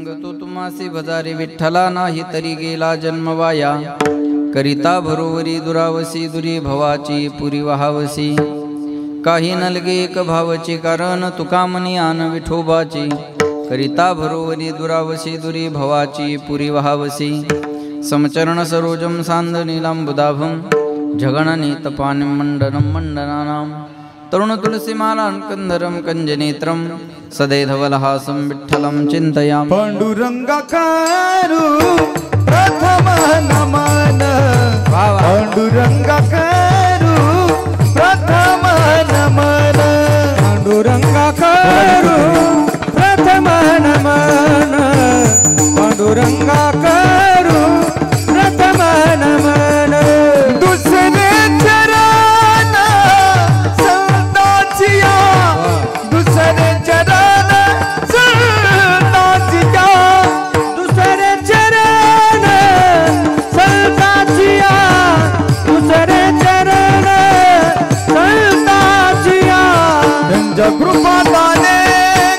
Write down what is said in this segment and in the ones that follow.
सांगतो तुम्हासी भजारे विठ्ठला नाही तरी गेला जन्म वाया करिता भरोवरी दुरावसी दुरी भवाची पुरी वहावसी काही नलगे एक भावचे कारण तुका मनी आन विठोबाची करिता भरोवरी दुरावसी दुरी भवाची पुरी वहावसी समचरण सरोजम सांद नीलांबुदाभम जगणनेत पानिं मंडनं मंडनानां तरुण तुलसीमालां कंदरं कंजनेत्रं सदैधवलहासं विठ्ठलं चिन्तयामि पांडुरंगाकारू प्रथम नमन पांडुरंगाकारू प्रथम नमन पांडुरंगाकारू प्रथम नमन पांडुरंगाकारू प्रथम नमन दुसरे चरण संतांचिया दुसरे चरण संतांचिया दुसरे चरण संतांचिया दुसरे चरण संतांचिया त्यांच्या कृपादाने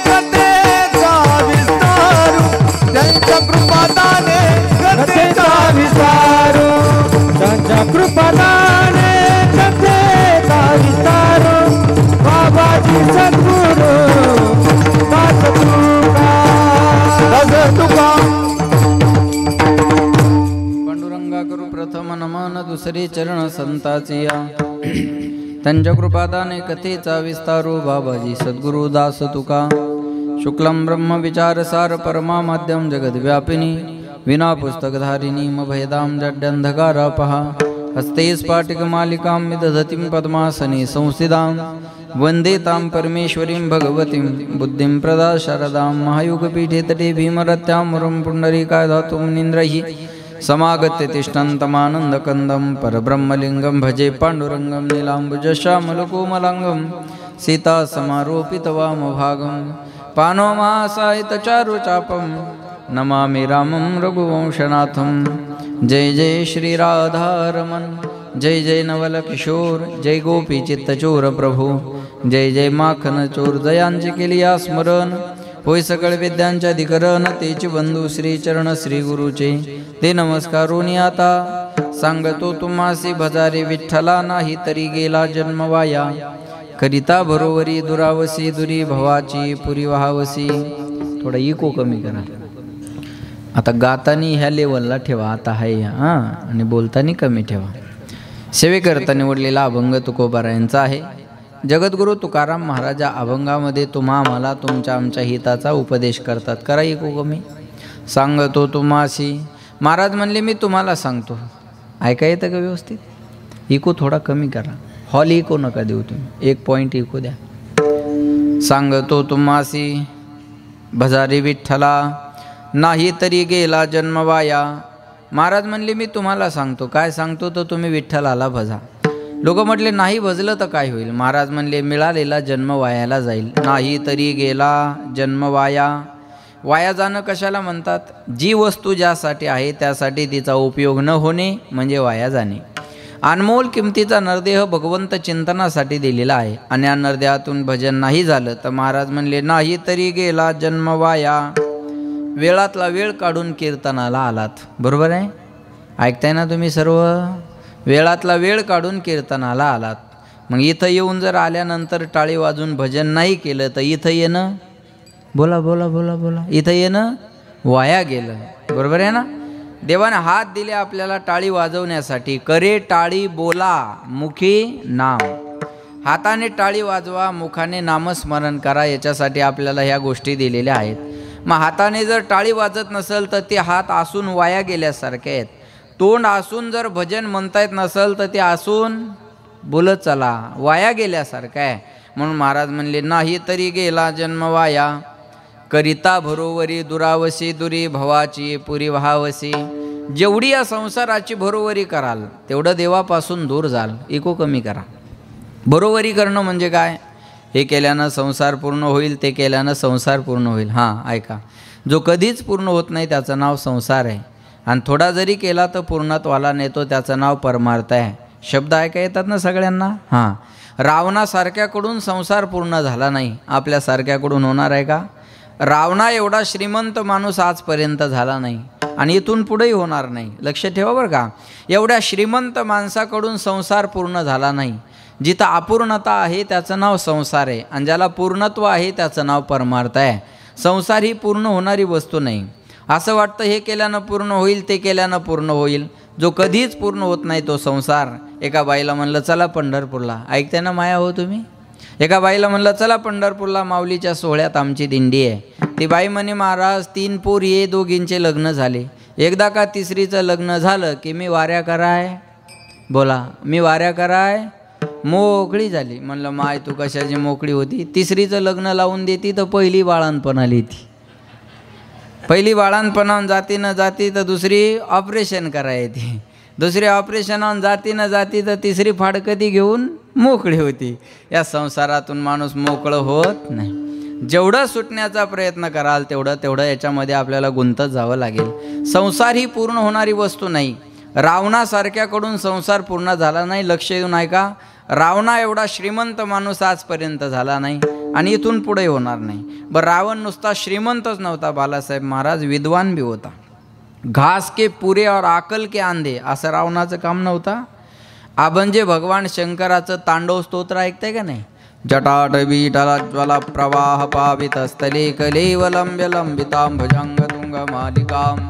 गतेचा विस्तारू त्यांच्या कृपादाने गतेचा विस्तारू त्यांच्या कृपादाने गतेचा विस्तारू बाबाजी सद्गुरू दास तुका पांडुरंगा करू प्रथम नमन दुसरे चरण संताचे या त्यांच्या कृपादाने कथेचा विस्तारू बाबाजी सद्गुरू दास तुका शुक्लम ब्रह्म विचार सार परमा माध्यम जगद्व्यापिनी विना पुस्तकधारिणी मभेदां जड्यंधकारापहा हस्ते स्फाटिक मालिकां विदधतीं पद्मासने संस्थितां वंदे तां परमेश्वरीं भगवतीं बुद्धिं प्रदा शारदां महायुगपीठे तटे भीमरत्यां मुरं पुण्डरीकाय धातुं निन्द्रैः समागत्य तिष्ठन्तमानन्दकन्दं परब्रह्मलिङ्गं भजे पाण्डुरङ्गं नीलाम्बुजश्यामलकोमलाङ्गं सीता समारोपितवामभागं पानोमासायितचारुचापं नमामि रामं रघुवंशनाथं जय जय श्री राधारमण जय जय नवल किशोर जय गोपी चित्तचोर प्रभु जय जय माखन चोर जयांचे केलिया स्मरण होय सकळ विद्यांच्या अधिकरण तेचे बंधू श्री चरण श्री गुरुचे ते नमस्कारोनी आता सांगतो तुम्हासी भजारे विठ्ठला नाही तरी गेला जन्म वाया करिता भरोवरी दुरावसी दुरी भवाची पुरी वहावसी थोडा इको कमी करा आता गातानी ह्या लेवलला ठेवा आता आहे हां आणि बोलतानी कमी ठेवा सेवेकरता निवडलेला अभंग तुकोबारायांचा आहे जगद्गुरु तुकाराम महाराजा अभंगामध्ये आम्हाला तुमच्या आमच्या हिताचा उपदेश करतात करा इको कमी सांगतो तुम्हासी महाराज म्हणले मी तुम्हाला सांगतो ऐका येतं का व्यवस्थित इको थोडा कमी करा हॉल इको नका देऊ तुम्ही 1 पॉइंट इको द्या सांगतो तुम्हासी भजारी विठ्ठला नाही तरी गेला जन्म वाया महाराज म्हणले मी तुम्हाला सांगतो काय सांगतो तर तुम्ही विठ्ठलाला भजा लोक म्हटले नाही भजलं तर काय होईल महाराज म्हणले मिळालेला जन्म वायाला जाईल नाही तरी गेला जन्म वाया वाया जाणं कशाला म्हणतात जी वस्तू ज्यासाठी आहे त्यासाठी तिचा उपयोग न होणे म्हणजे वाया जाणे अनमोल किमतीचा नरदेह भगवंत चिंतनासाठी दिलेला आहे आणि या नरदेहातून भजन नाही झालं तर महाराज म्हणले नाही तरी गेला जन्म वाया वेळातला वेळ काढून कीर्तनाला आलात बरोबर आहे ऐकताय ना तुम्ही सर्व वेळातला वेळ काढून कीर्तनाला आलात मग इथं येऊन जर आल्यानंतर टाळी वाजून भजन नाही केलं तर इथं येणं बोला बोला बोला बोला इथं येणं वाया गेलं बरोबर आहे ना देवाने हात दिले आपल्याला टाळी वाजवण्यासाठी करे टाळी बोला मुखी नाम हाताने टाळी वाजवा मुखाने नामस्मरण करा याच्यासाठी आपल्याला ह्या गोष्टी दिलेल्या आहेत मग हाताने जर टाळी वाजत नसेल तर ते हात आसून वाया गेल्यासारखे आहेत तोंड आसून जर भजन म्हणता येत नसेल तर ते आसून बोलत चला वाया गेल्यासारखं आहे म्हणून महाराज म्हणले नाही तरी गेला जन्म वाया करिता भरोवरी दुरावसी दुरी भवाची पुरी वहावसी जेवढी या संसाराची भरोवरी कराल तेवढं देवापासून दूर जाल इको कमी करा बरोबरी करणं म्हणजे काय हे केल्यानं संसार पूर्ण होईल ते केल्यानं संसार पूर्ण होईल हां ऐका जो कधीच पूर्ण होत नाही त्याचं नाव संसार आहे आणि थोडा जरी केला तर पूर्णत्वाला नेतो त्याचं नाव परमार्थ आहे शब्द ऐका येतात ना सगळ्यांना हां रावणासारख्याकडून संसार पूर्ण झाला नाही आपल्यासारख्याकडून होणार आहे का रावणा एवढा श्रीमंत माणूस आजपर्यंत झाला नाही आणि इथून पुढेही होणार नाही. लक्ष ठेवा बरं का. एवढ्या श्रीमंत माणसाकडून संसार पूर्ण झाला नाही. जिथं अपूर्णता आहे त्याचं नाव संसार आहे आणि ज्याला पूर्णत्व आहे त्याचं नाव परमार्थ आहे. संसार ही पूर्ण होणारी वस्तू नाही. असं वाटतं हे केल्यानं पूर्ण होईल, ते केल्यानं पूर्ण होईल. जो कधीच पूर्ण होत नाही तो संसार. एका बाईला म्हणलं चला पंढरपूरला, ऐकते ना माया हो तुम्ही. एका बाईला म्हणलं चला पंढरपूरला, माऊलीच्या सोहळ्यात आमची दिंडी आहे. ती बाई म्हणे महाराज 3 पोर ये, दोघींचे लग्न झाले. एकदा का तिसरीचं लग्न झालं की मी वाऱ्या कराय, बोला मी वाऱ्या कराय मोकळी झाली. म्हणलं माय तू कशाची मोकळी होती. तिसरीचं लग्न लावून देती तर पहिली बाळांपण आली ती. पहिली बाळांपणाहून जाती न जाती तर दुसरी ऑपरेशन करायची. दुसरी ऑपरेशनाहून जाती न जाती तर तिसरी फाडकती घेऊन मोकळी होती. या संसारातून माणूस मोकळं होत नाही. जेवढं सुटण्याचा प्रयत्न कराल तेवढं याच्यामध्ये आपल्याला गुंतत जावं लागेल. संसार ही पूर्ण होणारी वस्तू नाही. रावणासारख्याकडून संसार पूर्ण झाला नाही. लक्ष देऊन ऐका. रावणा एवढा श्रीमंत माणूस आजपर्यंत झाला नाही आणि इथून पुढे होणार नाही. बरं रावण नुसता श्रीमंतच नव्हता बालासाहेब महाराज, विद्वान बी होता. घास के पुरे और आकल के आंधे असं रावणाचं काम नव्हता. आपण जे भगवान शंकराचं तांडव स्तोत्र ऐकताय का नाही. जटाटवीटला प्रवाह पावितस्थले कलेवलंब्य लंबितां भुजंग तुंग मालिकाम.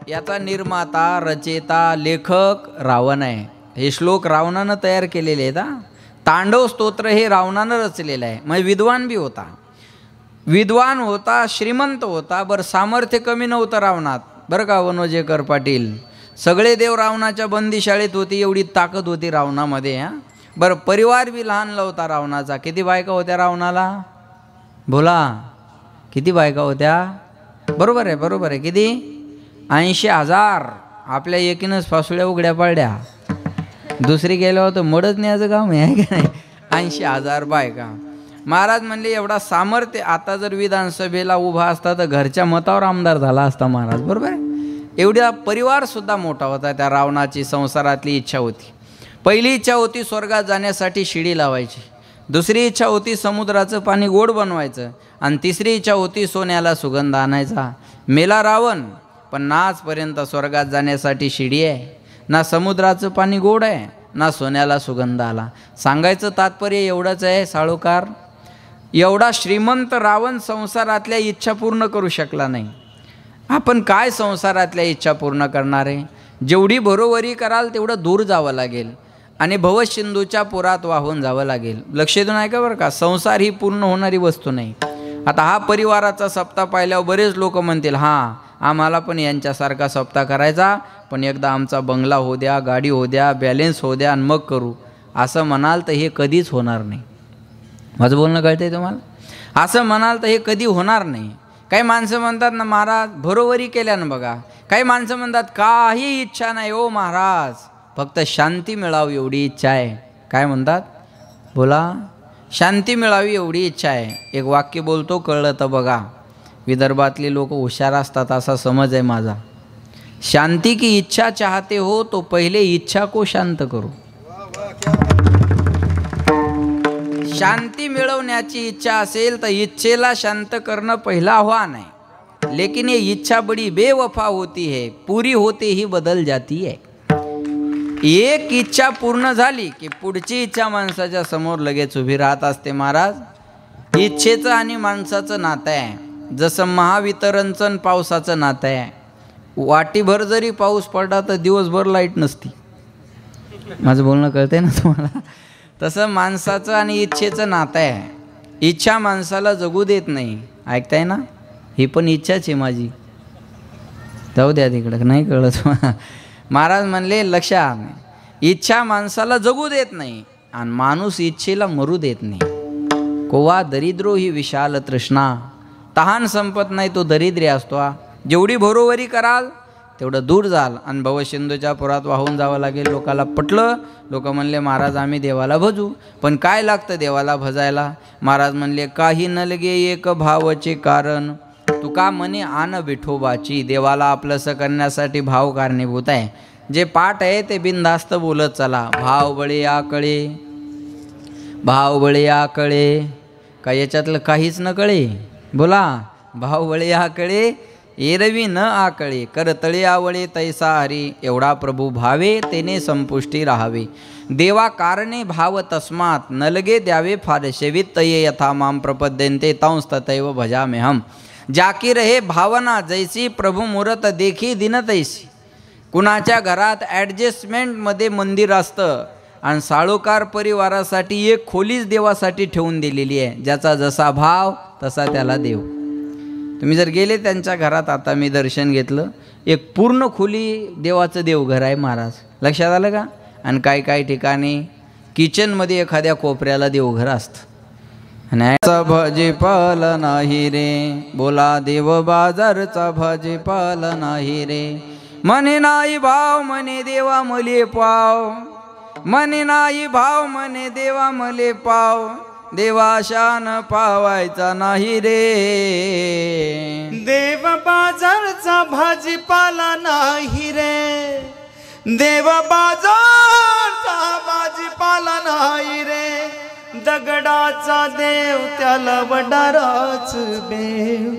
याचा निर्माता रचेता लेखक रावण आहे. हे श्लोक रावणानं तयार केलेले आहेत. तांडव स्तोत्र हे रावणानं रचलेलं आहे. मग विद्वान बी होता, विद्वान होता, श्रीमंत होता. बरं सामर्थ्य कमी नव्हतं रावणात बरं का वनोजेकर पाटील. सगळे देव रावणाच्या बंदीशाळेत होती, एवढी ताकद होती रावणामध्ये. बरं परिवार बी लहान नव्हता रावणाचा. किती बायका होत्या रावणाला, बोला किती बायका होत्या. बरोबर आहे, बरोबर आहे. किती 80,000. आपल्या एकीनंच फासुळ्या उघड्या पडल्या. दुसरी गेल्यावर तर मडच न्यायचं काम आहे की नाही. 80,000 बायका. महाराज म्हणले एवढा सामर्थ्य. आता जर विधानसभेला उभा असता तर घरच्या मतावर आमदार झाला असता महाराज. बरोबर आहे. एवढा परिवारसुद्धा मोठा होता. त्या रावणाची संसारातली इच्छा होती. पहिली इच्छा होती स्वर्गात जाण्यासाठी शिडी लावायची. दुसरी इच्छा होती समुद्राचं पाणी गोड बनवायचं. आणि तिसरी इच्छा होती सोन्याला सुगंध आणायचा. मेला रावण, पण ना आजपर्यंत स्वर्गात जाण्यासाठी शिडी आहे, ना समुद्राचं पाणी गोड आहे, ना सोन्याला सुगंध आला. सांगायचं तात्पर्य एवढंच आहे साळुकार, एवढा श्रीमंत रावण संसारातल्या इच्छा पूर्ण करू शकला नाही. आपण काय संसारातल्या इच्छा पूर्ण करणार आहे. जेवढी बरोबरी कराल तेवढं दूर जावं लागेल आणि भवसिंधूच्या पुरात वाहून जावं लागेल. लक्ष देऊन ऐका बरं का. संसार ही पूर्ण होणारी वस्तू नाही. आता हा परिवाराचा सप्ताह पाहिल्यावर बरेच लोक म्हणतील हां आम्हाला पण यांच्यासारखा सप्ताह करायचा, पण एकदा आमचा बंगला हो द्या, गाडी हो द्या, बॅलेन्स हो द्या आणि मग करू. असं म्हणाल तर हे कधीच होणार नाही. माझं बोलणं कळतंय तुम्हाला. असं म्हणाल तर हे कधी होणार नाही. काही माणसं म्हणतात ना महाराज बरोबरी केल्यानं बघा. काही माणसं म्हणतात काही इच्छा नाही हो महाराज, फक्त शांती मिळावी एवढी इच्छा आहे. काय म्हणतात बोला, शांती मिळावी एवढी इच्छा आहे. एक वाक्य बोलतो कळलं तर बघा. विदर्भातले लोक हुशार असतात असा समज आहे माझा. शांती की इच्छा चाहते हो तो पहिले इच्छा को शांत करो. शांती मिळवण्याची इच्छा असेल तर इच्छेला शांत करणं पहिला आव्हान आहे. लेकिन ये इच्छा बड़ी बेवफा होती है, पूरी होते ही बदल जाती है. एक इच्छा पूर्ण झाली की पुढची इच्छा माणसाच्या समोर लगेच उभी राहत असते. महाराज इच्छेचं आणि माणसाचं नातं आहे जसं महावितरणचं आणि पावसाचं नातं आहे. वाटीभर जरी पाऊस पडला तर दिवसभर लाईट नसती. माझं बोलणं कळतंय ना तुम्हाला. तसं माणसाचं आणि इच्छेचं नातं आहे. इच्छा माणसाला जगू देत नाही. ऐकताय ना. ही पण इच्छाच आहे माझी. जाऊ द्या तिकडं, नाही कळत. महाराज म्हणले लक्षात, इच्छा माणसाला जगू देत नाही आणि माणूस इच्छेला मरू देत नाही. कोवा दरिद्रो ही विशाल तृष्णा. तहान संपत नाही तो दरिद्री असतो. जेवढी बरोबरी कराल तेवढं दूर जाल आणि भवसिंधूच्या पुरात वाहून जावं लागेल. लोकाला पटलं. लोक म्हणले महाराज आम्ही देवाला भजू, पण काय लागतं देवाला भजायला. महाराज म्हणले काही न लगे एक भावचे कारण, तुका म्हणे आन विठोबाची. देवाला आपलंसं करण्यासाठी भाव कारणीभूत आहे. जे पाठ आहे ते बिनधास्त बोलत चला. भाव बळे आकळे, भाव बळे आकळे. का याच्यातलं काहीच न कळे. बोला भाव वळे आकळे एरवी न आकळे करतळे आवळे तैसा हरी एवढा प्रभू भावे तेने संपुष्टी राहावे देवा कारणे भाव तस्मात नलगे द्यावे फार सेवित ये यथा माम प्रपद्यन्ते तंस तथैव भजाम्यहम जाकी रहे भावना जैसी प्रभू मूर्त देखी दिन तैसी कुणाच्या घरात ॲडजस्टमेंटमध्ये मंदिर असतं आणि साळोकार परिवारासाठी एक खोलीच देवासाठी ठेवून दिलेली आहे ज्याचा जसा भाव तसा त्याला देव तुम्ही जर गेले त्यांच्या घरात आता मी दर्शन घेतलं एक पूर्ण खोली देवाचं देवघर आहे महाराज लक्षात आलं का आणि काही ठिकाणी किचनमध्ये एखाद्या कोपऱ्याला देवघर असतं आणि भाजीपाला नाही रे बोला देव बाजारचा भाजीपाला नाही रे म्हणे नाही भाव म्हणे देवा मले पाव म्हणे नाही भाव म्हणे देवा मले पाव देवाशान पावायचा नाही रे देव बाजारचा भाजीपाला नाही रे देव बाजारचा भाजीपाला नाही रे दगडाचा देव त्याला वडाराच बेव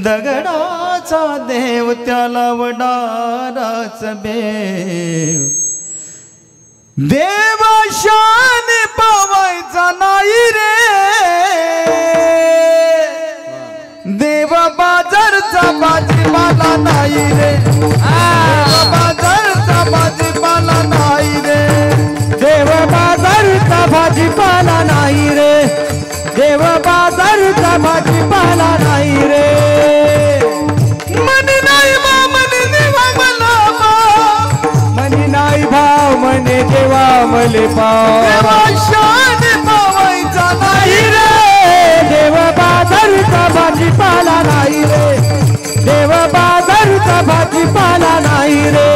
दगडाचा देव त्याला वडाराच बेव देवाशान पावायचा नाही रे देव बाजारचा भाजीपाला नाही रे देव बाजारचा भाजीपाला नाही रे देव बाजारचा भाजीपाला नाही रे देव बाजारचा भाजीपाला नाही रे म्हणे नाही भाव म्हणे देवा मला म्हणे नाही भाव म्हणे देवा मले पाव देवाशान पावायचा नाही रे देव बाजारचा भाजीपाला नाही रे देव बाजारचा भाजीपाला नाही रे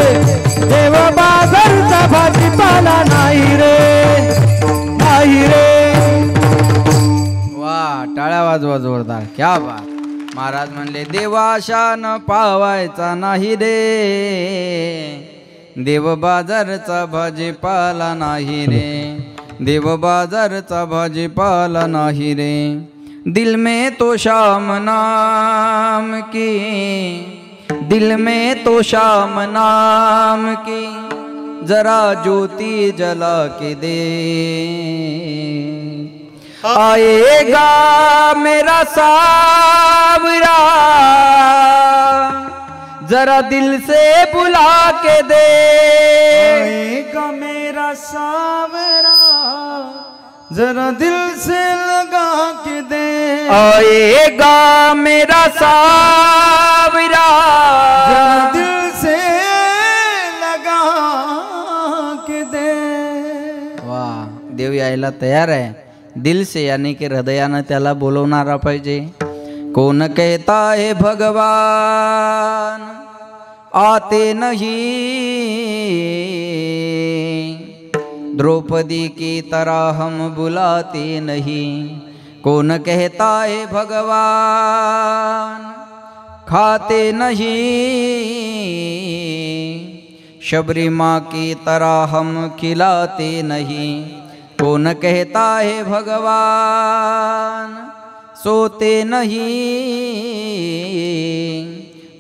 देव बाजारचा भाजीपाला नाही रे नाही रे वा टाळ्या वाजवा जोरदार क्या बात महाराज म्हणले देवाशान पावायचा नाही रे देव बाजारचा भाजीपाला नाही रे देव बाजारचा भाजीपाला नाही रे दिल में तो शाम नाम की दिल में तो शाम नाम की जरा ज्योति जला के दे आएगा मेरा सावरा जरा दिल से बुला के दे आएगा मेरा सावरा जरा दिल से लगा के दे आएगा मेरा सावरा जरा दिल से लगा के दे वाह देव यायला तयार आहे दिल से यानी कि हृदयानं त्याला बोलवणारा पाहिजे कौन कहता है भगवान आते नहीं द्रौपदी की तरह हम बुलाते नहीं कौन कहता है भगवान खाते नहीं शबरी माँ की तरह हम खिलाते नहीं कौन कहता है भगवान सोते नहीं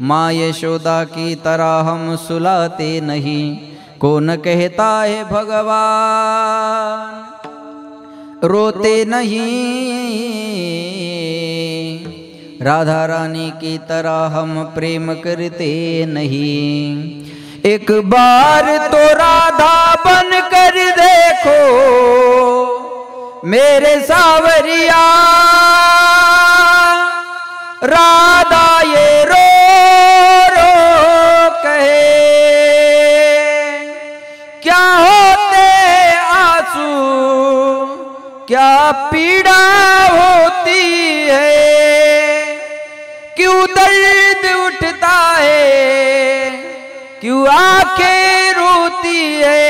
माँ यशोदा की तरह हम सुलाते नहीं कौन कहता है भगवान रोते नहीं राधा रानी की तरह हम प्रेम करते नहीं एक बार तो राधा बन कर देखो मेरे सावरिया राधा ये रो रो कहे क्या होते आंसू क्या पीड़ा होती है क्यों दर्द उठता है क्यों आंखें रोती है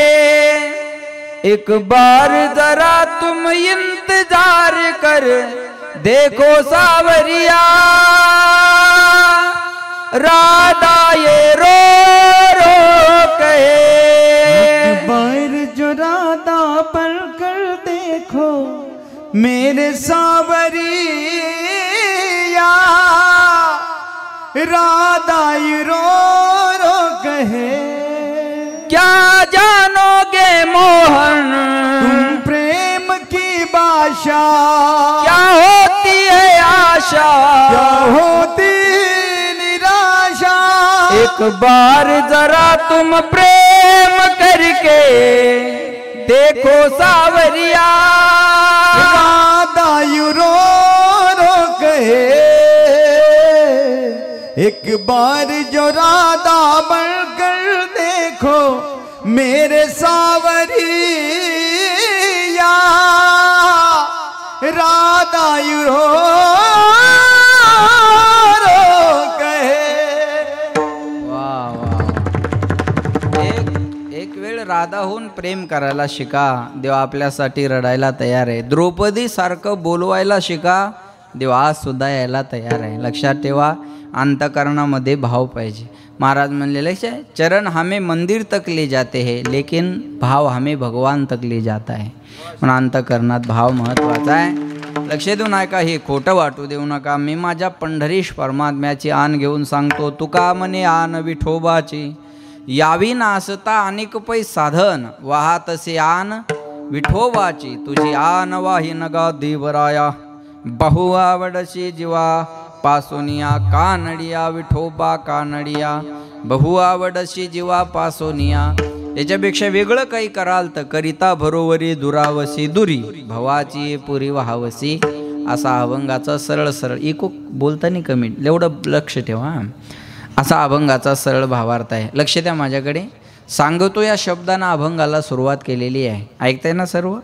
एक बार जरा तुम इंतजार कर देखो सावरिया राधा ये रो रो कहे एक बार जो राधा पर कर देखो मेरे सावरिया सावरिया राधा रो रो कहे, क्या जानोगे मोहन तुम प्रेम की भाषा, क्या होती है आशा, क्या होती निराशा। एक बार जरा तुम प्रेम करके देखो सावरिया, राधा रो रो कहे, एक बार जो राधा बनकर देखो मेरे सावरिया, राधा रो रो कहे। वाह वाह, एक वेळ राधाहून प्रेम करायला शिका, देव आपल्यासाठी रडायला तयार आहे. द्रौपदी सारखं बोलवायला शिका, देव आज सुद्धा यायला तयार आहे. लक्षात ठेवा, अंतकरणामध्ये भाव पाहिजे. महाराज म्हणलेले चरण हमें मंदिर तक ले जाते हैं, लेकिन भाव हमें भगवान तक ले जाता है. पण अंतकरणात भाव महत्त्वाचा आहे. लक्ष देऊ नका, हे खोटं वाटू देऊ नका. मी माझ्या पंढरीश परमात्म्याची आण घेऊन सांगतो, तुका म्हणे आन विठोबाची, यावी नासता अनेक पै साधन, वाहातसे आन विठोबाची, तुझी आन वाहीन गा देवराया, बहु आवडशी जीवा पासोनिया, कानडिया विठोबा कानडिया, बहु आवडशी जीवा पासोनिया. याच्यापेक्षा वेगळं काही कराल तर करिता भरोवरी दुरावसी दुरी, भवाची पुरी वाहावसी. असा अभंगाचा सरळ सरळ इको बोलताना कमी, एवढं लक्ष ठेवा. असा अभंगाचा सरळ भावार्थ आहे. लक्ष द्या माझ्याकडे. सांगतो या शब्दांना अभंगाला सुरुवात केलेली आहे. ऐकताय ना सर्व?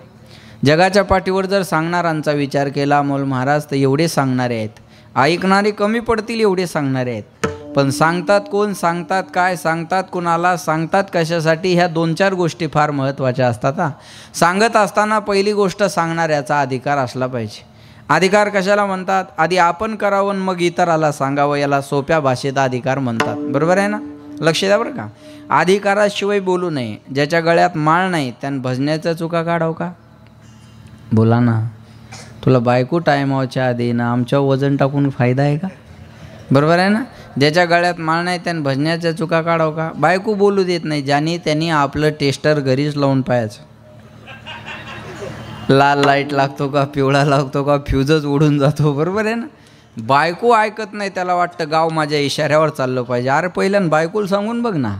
जगाच्या पाठीवर जर सांगणारांचा विचार केला अमोल महाराज तर एवढे सांगणारे आहेत. ऐकणारे कमी पडतील एवढे सांगणारे आहेत. पण सांगतात कोण, सांगतात काय, सांगतात कुणाला, सांगतात कशासाठी, ह्या 2-4 गोष्टी फार महत्त्वाच्या असतात. सांगत असताना पहिली गोष्ट सांगणाऱ्याचा अधिकार असला पाहिजे. अधिकार कशाला म्हणतात? आधी आपण करावं मग इतराला सांगावं, याला सोप्या भाषेत अधिकार म्हणतात. बरोबर आहे ना? लक्ष द्या बरं का. अधिकाराशिवाय बोलू नये. ज्याच्या गळ्यात माळ नाही त्यानं भजण्याच्या चुका काढाव का? बोला ना. तुला बायको टायमावच्या आधी ना आमच्या वजन टाकून फायदा आहे का? बरोबर आहे ना? ज्याच्या गळ्यात माळ नाही त्यानं भजण्याच्या चुका काढाव का? बायको बोलू देत नाही, ज्याने त्यांनी आपलं टेस्टर घरीच लावून पाहायचं. लाल लाईट लागतो का, पिवळा लागतो का, फ्यूजच उडून जातो. बरोबर आहे ना? बायको ऐकत नाही, त्याला वाटतं गाव माझ्या इशाऱ्यावर चाललं पाहिजे. अरे पहिल्यानं बायकोला सांगून बघ ना.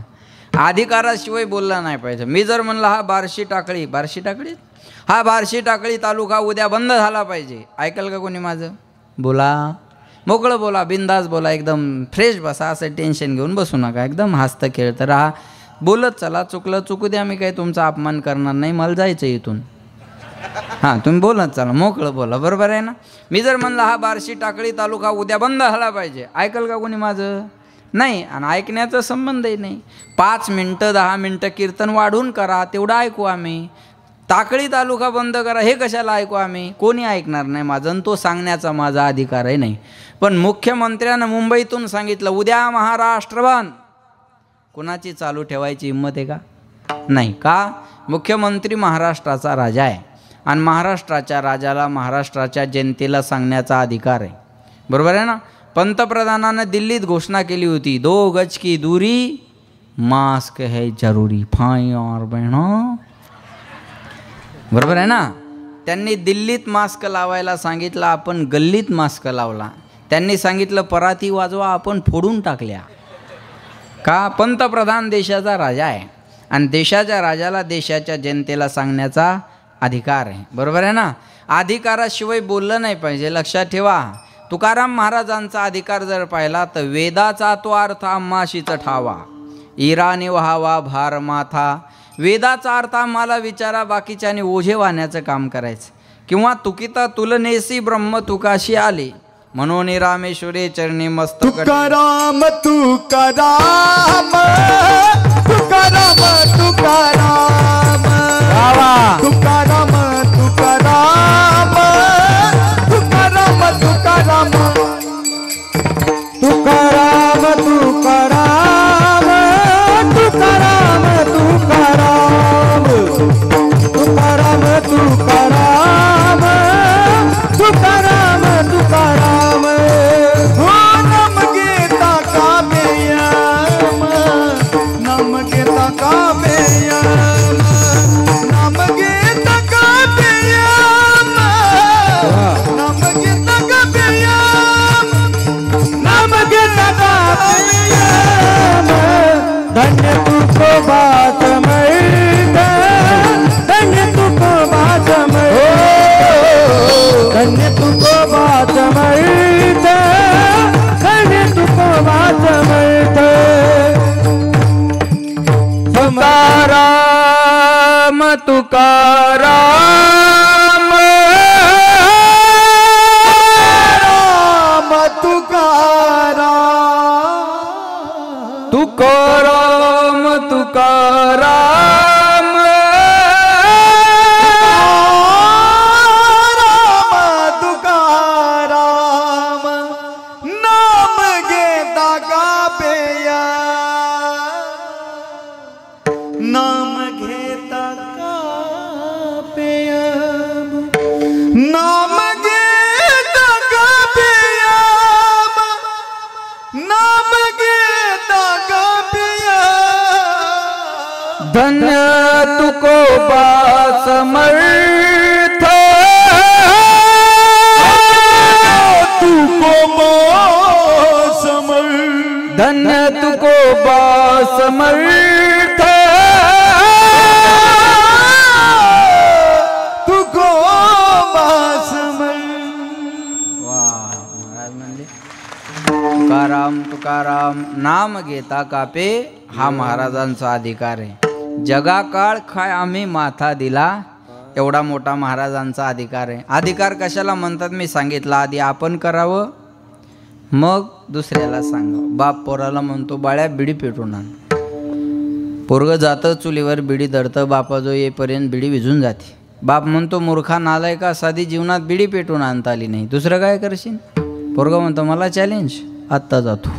अधिकाराशिवाय बोलला नाही पाहिजे. मी जर म्हणलं हा बार्शी टाकळी, बार्शी टाकळी, हा बार्शी टाकळी तालुका उद्या बंद झाला पाहिजे, ऐकल का कोणी माझं? बोला, मोकळं बोला, बिंदास बोला, एकदम फ्रेश बसा. असं टेन्शन घेऊन बसू नका. एकदम हसतं खेळतं राहा, बोलत चला. चुकलं चुकू द्या, मी काही तुमचा अपमान करणार नाही, मला जायचं इथून. हां, तुम्ही बोलत चला, मोकळं बोला. बरोबर आहे ना? मी जर म्हणलं हा बार्शी टाकळी तालुका उद्या बंद झाला पाहिजे, ऐकल का कोणी माझं? नाही. आणि ऐकण्याचा संबंधही नाही. 5 मिनटं 10 मिनटं कीर्तन वाढून करा, तेवढं ऐकू आम्ही. टाकळी तालुका बंद करा हे कशाला ऐकू आम्ही? कोणी ऐकणार नाही माझं, आणि तो सांगण्याचा माझा अधिकारही नाही. पण मुख्यमंत्र्यानं मुंबईतून सांगितलं उद्या महाराष्ट्र बंद, कुणाची चालू ठेवायची हिंमत आहे का? नाही. का? मुख्यमंत्री महाराष्ट्राचा राजा आहे, आणि महाराष्ट्राच्या राजाला महाराष्ट्राच्या जनतेला सांगण्याचा अधिकार आहे. बरोबर आहे ना? पंतप्रधानानं दिल्लीत घोषणा केली होती 2 गज की दूरी, मास्क है जरूरी, भाई और बहनों. बरोबर आहे ना? त्यांनी दिल्लीत मास्क लावायला सांगितलं, आपण गल्लीत मास्क लावला. त्यांनी सांगितलं पराती वाजवा, आपण फोडून टाकल्या. का? पंतप्रधान देशाचा राजा आहे, आणि देशाच्या राजाला देशाच्या जनतेला सांगण्याचा अधिकार आहे. बरोबर आहे ना? अधिकाराशिवाय बोललं नाही पाहिजे. लक्षात ठेवा. तुकाराम महाराजांचा अधिकार जर पाहिला तर वेदाचा तो अर्थ आम्हाशीच ठावा, इराने व्हावा भार माथा. वेदाचा अर्थ आम्हाला विचारा, बाकीच्याने ओझे वाहण्याचं काम करायचं. किंवा तुकिता तुलनेसी ब्रह्म तुकाशी आले, म्हणून रामेश्वरे चरणी मस्तक. तुकाराम तुकाराम तुकाराम तुकाराम तुकाराम तुकाराम तुकाराम तुकाराम तुकाराम तुकाराम तुकाराम तुकाराम तुकाराम तुकाराम तुकाराम तुकाराम. को बासमर्थ तुको बासमर्थ धन्य तुको बासमर्थ तुको बासमर्थ। वाह महाराज म्हणले तुकाराम तुकाराम नाम घेता कापे हा महाराजांचा अधिकार आहे। जगाकाळ काय आम्ही माथा दिला एवढा मोठा महाराजांचा अधिकार आहे। अधिकार कशाला म्हणतात मी सांगितलं आधी, आपण करावं मग दुसऱ्याला सांगावं। बाप पोराला म्हणतो बाळ्या बिडी पेटून आण, पोरग जातं चुलीवर बिडी धरतं, बापाजो येईपर्यंत बिडी विझून जाते। बाप म्हणतो मूर्खा नालाय का साधी जीवनात बिडी पेटून आणता आली नाही, दुसरं काय करशील? पोरग म्हणतो मला चॅलेंज, आत्ता जातो।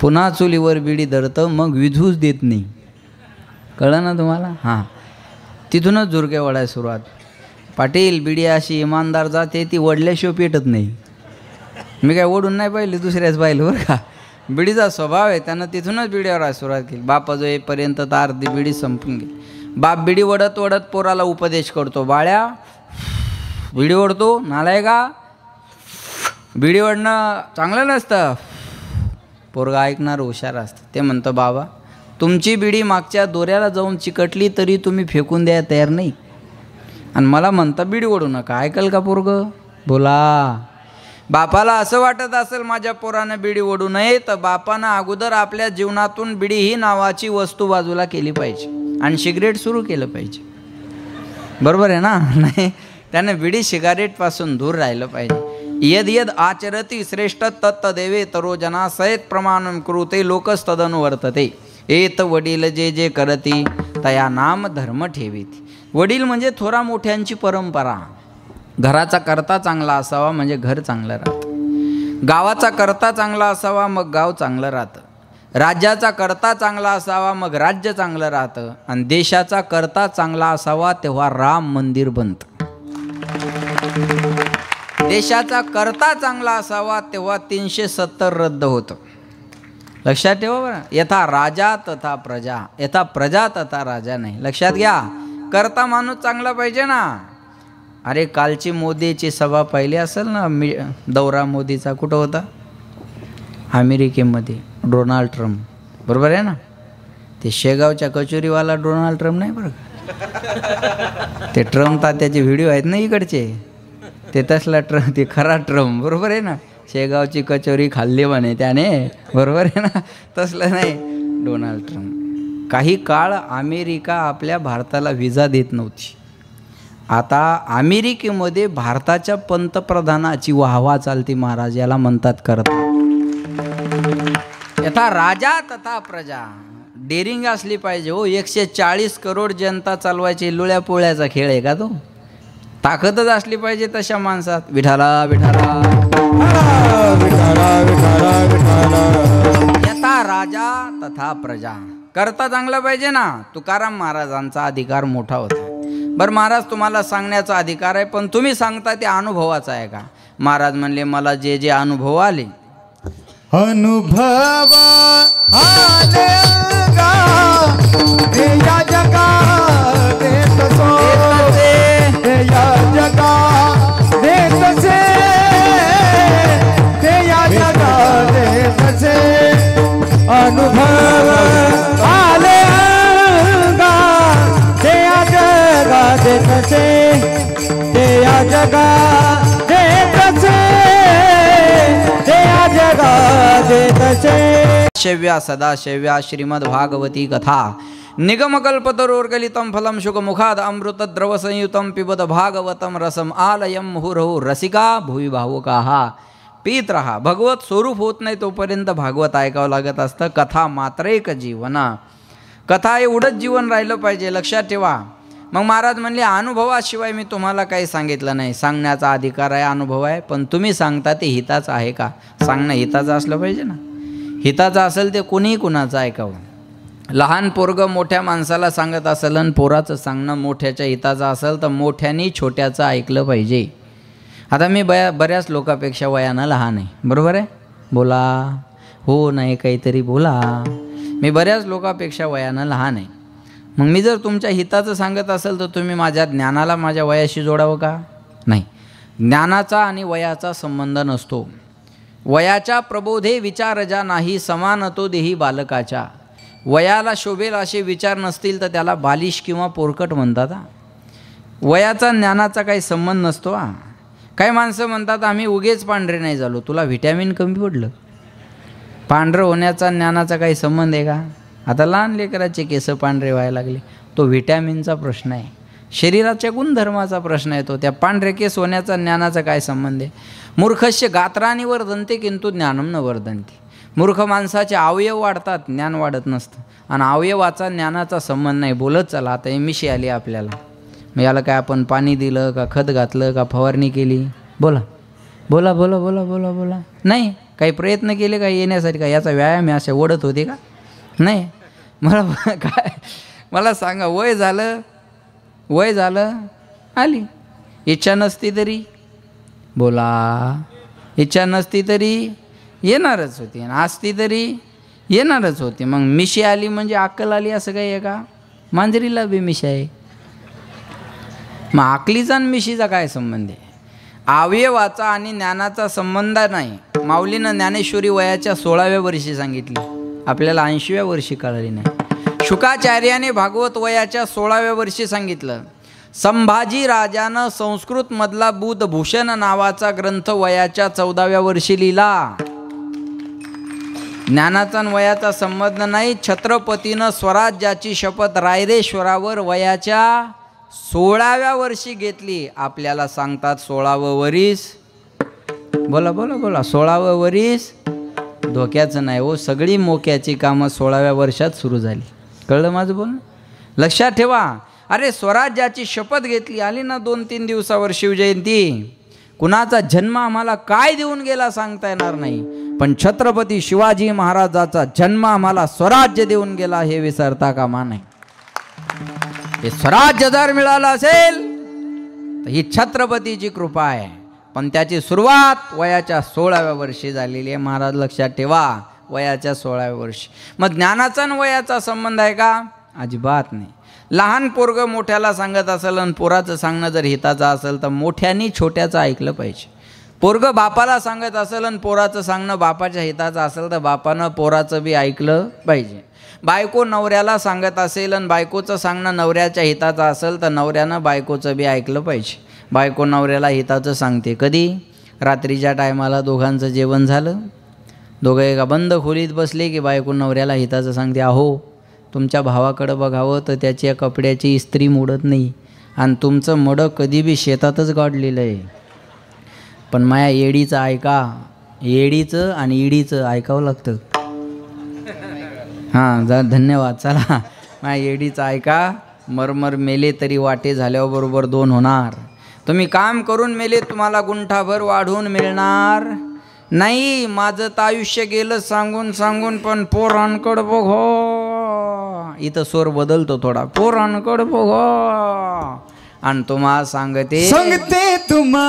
पुन्हा चुलीवर बिडी धरतं मग विझूच देत नाही। कळलं ना तुम्हाला? हां, तिथूनच झुरके वडाय सुरुवात। पाटील बिडी अशी इमानदार जाते ती वडल्याशिवाय पेटत नाही। मी काय ओढून नाही पाहिली, दुसऱ्याच पाहिलं बरं का। बिडीचा स्वभाव आहे, त्यानं तिथूनच बिडीवर सुरुवात केली। बापाजो येईपर्यंत तर अर्धी बिडी संपून गेली। बाप बिडी वडत वडत पोराला उपदेश करतो, बाळ्या बिडी ओढतो नालाय का, बिडी ओढणं चांगलं नसतं। पोरगा ऐकणार हुशार असतं, ते म्हणतं बाबा तुमची बिडी मागच्या दोऱ्याला जाऊन चिकटली तरी तुम्ही फेकून द्यायला तयार नाही, आणि मला म्हणता बिडी ओढू नका, ऐकल का पोरग? बोला। बापाला असं वाटत असेल माझ्या पोरानं बिडी ओढू नये, तर बापानं अगोदर आपल्या जीवनातून बिडी ही नावाची वस्तू बाजूला केली पाहिजे आणि सिगरेट सुरू केलं पाहिजे। बरोबर आहे ना? नाही त्याने बिडी सिगारेटपासून दूर राहिलं पाहिजे। यद यद आचरती श्रेष्ठ तत्तदेवे तरो जना सयत प्रमाणम कृते लोकस्तदनुवर्तते। एत वडील जे जे करती तया नाम धर्म ठेवीती। वडील म्हणजे थोरा मोठ्यांची परंपरा। घराचा करता चांगला असावा म्हणजे घर चांगलं राहतं, गावाचा करता चांगला असावा मग गाव चांगलं राहतं, राज्याचा करता चांगला असावा मग राज्य चांगलं राहतं, आणि देशाचा करता चांगला असावा तेव्हा राम मंदिर बनतं। देशाचा करता चांगला असावा तेव्हा 370 रद्द होतं। लक्षात ठेवा बरं, यथा राजा तथा प्रजा, यथा प्रजा तथा राजा नाही। लक्षात घ्या, करता माणूस चांगला पाहिजे ना। अरे कालची मोदीची सभा पाहिली असेल ना, दौरा मोदीचा कुठं होता? अमेरिकेमध्ये, डोनाल्ड ट्रम्प, बरोबर आहे ना? ते शेगावच्या कचोरीवाला डोनाल्ड ट्रम्प नाही बरं का, ते ट्रम्प तात्याचे व्हिडिओ आहेत ना इकडचे, ते तसला ते खरा ट्रम्प, बरोबर आहे ना? शेगावची कचोरी खाल्ली म्हणे त्याने, बरोबर आहे ना? तसलं नाही डोनाल्ड ट्रम्प। काही काळ अमेरिका आपल्या भारताला व्हिसा देत नव्हती, आता अमेरिकेमध्ये भारताच्या पंतप्रधानाची वाहवा चालती महाराज, याला म्हणतात करता। यथा राजा तथा प्रजा, डेरिंग असली पाहिजे हो। 140 करोड जनता चालवायची लुळ्या पोळ्याचा खेळ आहे का तो? ताकदच असली पाहिजे तशा माणसात। विठाला विठाला यथा राजा तथा प्रजा, करता चांगला पाहिजे ना। तुकाराम महाराजांचा अधिकार मोठा होता। बरं महाराज तुम्हाला सांगण्याचा अधिकार आहे, पण तुम्ही सांगता ते अनुभवाचा आहे का? महाराज म्हणले मला जे जे अनुभव आले, अनुभव आले गा या जगा देत सो, या जगा देत से, या जगा देत से। अनुभव आले गा या जगा देत से, या जगा देत से, या जगा देत से। शैव्या सदाशैव्या श्रीमद् भागवती कथा निगमकल्पतरोर्गलितं फलं शुकमुखाद अमृतद्रवसंयुतं पिबत भागवतं रसम आलयं मुहुर्मुहुः रसिका भुवि भावुकाः। पीत रहा, भगवत स्वरूप होत नाही तोपर्यंत भागवत ऐकावं लागत असतं। कथा मात्र एक जीवन, कथा एवढंच जीवन राहिलं पाहिजे, लक्षात ठेवा। मग महाराज म्हणले अनुभवाशिवाय मी तुम्हाला काही सांगितलं नाही, सांगण्याचा अधिकार आहे, अनुभव आहे, पण तुम्ही सांगता ते हिताचं आहे का? सांगणं हिताचं असलं पाहिजे ना। हिताचं असेल ते कोणीही कुणाचं ऐकावं। लहान पोरगं मोठ्या माणसाला सांगत असेल आणि पोराचं सांगणं मोठ्याच्या हिताचं असेल तर मोठ्यानी छोट्याचं ऐकलं पाहिजे। आता मी बऱ्याच लोकांपेक्षा वयानं लहान आहे, बरोबर आहे? बोला हो नाही काहीतरी बोला। मी बऱ्याच लोकांपेक्षा वयानं लहान आहे, मग मी जर तुमच्या हिताचं सांगत असेल तर तुम्ही माझ्या ज्ञानाला माझ्या वयाशी जोडावं का? नाही. ज्ञानाचा आणि वयाचा संबंध नसतो. वयाच्या प्रबोधे विचार ज्या नाही, समानतो देही बालकाच्या. वयाला शोभेल असे विचार नसतील तर त्याला बालिश किंवा पोरकट म्हणतात. वयाचा ज्ञानाचा काही संबंध नसतो. काही माणसं म्हणतात आम्ही उगेच पांढरे नाही झालो, तुला व्हिटॅमिन कमी पडलं. पांढरं होण्याचा ज्ञानाचा काही संबंध आहे का? आता लहान लेकराचे केस पांढरे व्हायला लागले, तो व्हिटॅमिनचा प्रश्न आहे, शरीराच्या गुणधर्माचा प्रश्न आहे. तो त्या पांढरे केस होण्याचा ज्ञानाचा काय संबंध आहे? मूर्खस्य गात्रानी वर्धन्ते किंतु ज्ञानम न वर्धन्ते. मूर्ख माणसाचे अवयव वाढतात, ज्ञान वाढत नसतं. आणि अवयवाचा ज्ञानाचा संबंध नाही. बोलत चला, आता हे मिशी आली आपल्याला, मग याला काय आपण पाणी दिलं का, खत घातलं का, फवारणी केली? बोला बोला बोला बोला बोला बोला. नाही. काही प्रयत्न केले का येण्यासाठी? का याचा व्यायाम आहे असे ओढत होते का? नाही. मला सांगा, वय झालं आली. इच्छा नसती तरी बोला, इच्छा नसती तरी येणारच होती, असती तरी येणारच होती. मग मिशी आली म्हणजे अक्कल आली असं काही आहे का? मांजरीला बी मिशी आहे. मग अकलीचा आणि मिशीचा काय संबंध आहे? अवयवाचा आणि ज्ञानाचा संबंध नाही. माऊलीनं ज्ञानेश्वरी वयाच्या 16व्या वर्षी सांगितली, आपल्याला 80व्या वर्षी कळाली नाही. शुकाचार्याने भागवत वयाच्या 16व्या वर्षी सांगितलं. संभाजी राजानं संस्कृतमधला बुधभूषण नावाचा ग्रंथ वयाच्या 14व्या वर्षी लिहिला. ज्ञानाचा वयाचा संबंध नाही. छत्रपतीनं स्वराज्याची शपथ रायरेश्वरावर वयाच्या 16व्या वर्षी घेतली. आपल्याला सांगतात 16वं वरीस. बोला बोला बोला. 16वं वरीस धोक्याचं नाही हो, सगळी मोक्याची कामं 16व्या वर्षात सुरू झाली. कळलं माझं बोलणं? लक्षात ठेवा. अरे स्वराज्याची शपथ घेतली, आली ना 2-3 दिवसावर शिवजयंती. कुणाचा जन्म आम्हाला काय देऊन गेला सांगता येणार नाही, पण छत्रपती शिवाजी महाराजाचा जन्म आम्हाला स्वराज्य देऊन गेला हे विसरता कामा नये. हे स्वराज्य जर मिळालं असेल तर ही छत्रपतीची कृपा आहे, पण त्याची सुरुवात वयाच्या 16व्या वर्षी झालेली आहे. महाराज लक्षात ठेवा, वयाच्या 16व्या वर्षी. मग ज्ञानाचा आणि वयाचा संबंध आहे का? अजिबात नाही. लहान पोरग मोठ्याला सांगत असेल आणि पोराचं सांगणं जर हिताचं असेल तर मोठ्यानी छोट्याचं ऐकलं पाहिजे. पोरग बापाला सांगत असेल आणि पोराचं सांगणं बापाच्या हिताचं असेल तर बापानं पोराचं बी ऐकलं पाहिजे. बायको नवऱ्याला सांगत असेल आणि बायकोचं सांगणं नवऱ्याच्या हिताचं असेल तर नवऱ्यानं बायकोचं बी ऐकलं पाहिजे. बायको नवऱ्याला हिताचं सांगते कधी? रात्रीच्या टायमाला दोघांचं जेवण झालं, दोघं एका बंद खोलीत बसले की बायको नवऱ्याला हिताचं सांगते, अहो तुमच्या भावाकडं बघावं तर त्याच्या कपड्याची इस्त्री मोडत नाही आणि तुमचं मडं कधी बी शेतातच गाडलेलं आहे, पण माया येडीचं ऐका. येडीचं आणि ईडीचं ऐकावं लागतं. हां धन्यवाद. चला, माया येडीचं ऐका. मरमर मेले तरी वाटे झाल्यावर बरोबर 2 होणार. तुम्ही काम करून मेले, तुम्हाला गुंठाभर वाढून मिळणार नाही. माझं तर आयुष्य गेलं सांगून सांगून, पण पोरांकडं बघो. इथं स्वर बदलतो थोडा. पोरांकडं बघो आणि तुम्हाला सांगते तुम्हा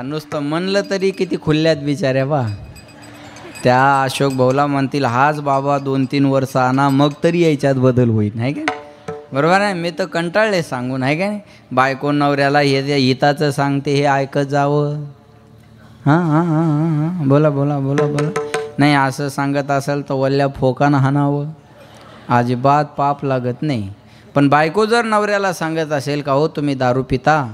नुसतं म्हणलं तरी किती खुल्ल्यात बिचाऱ्या बा. त्या अशोक भाऊला म्हणतील हाच बाबा 2-3 वर्ष आणा, मग तरी याच्यात बदल होईल, नाही काय? बरोबर आहे. मी तर कंटाळले सांगून, आहे काय? बायको नवऱ्याला हे हिताचं सांगते, हे ऐकत जावं. हां हां हां हां हां बोला बोला बोला बोला. नाही असं सांगत असेल तर वल्ल्या फोकानं हाणावं, अजिबात पाप लागत नाही. पण बायको जर नवऱ्याला सांगत असेल का हो तुम्ही दारू पिता,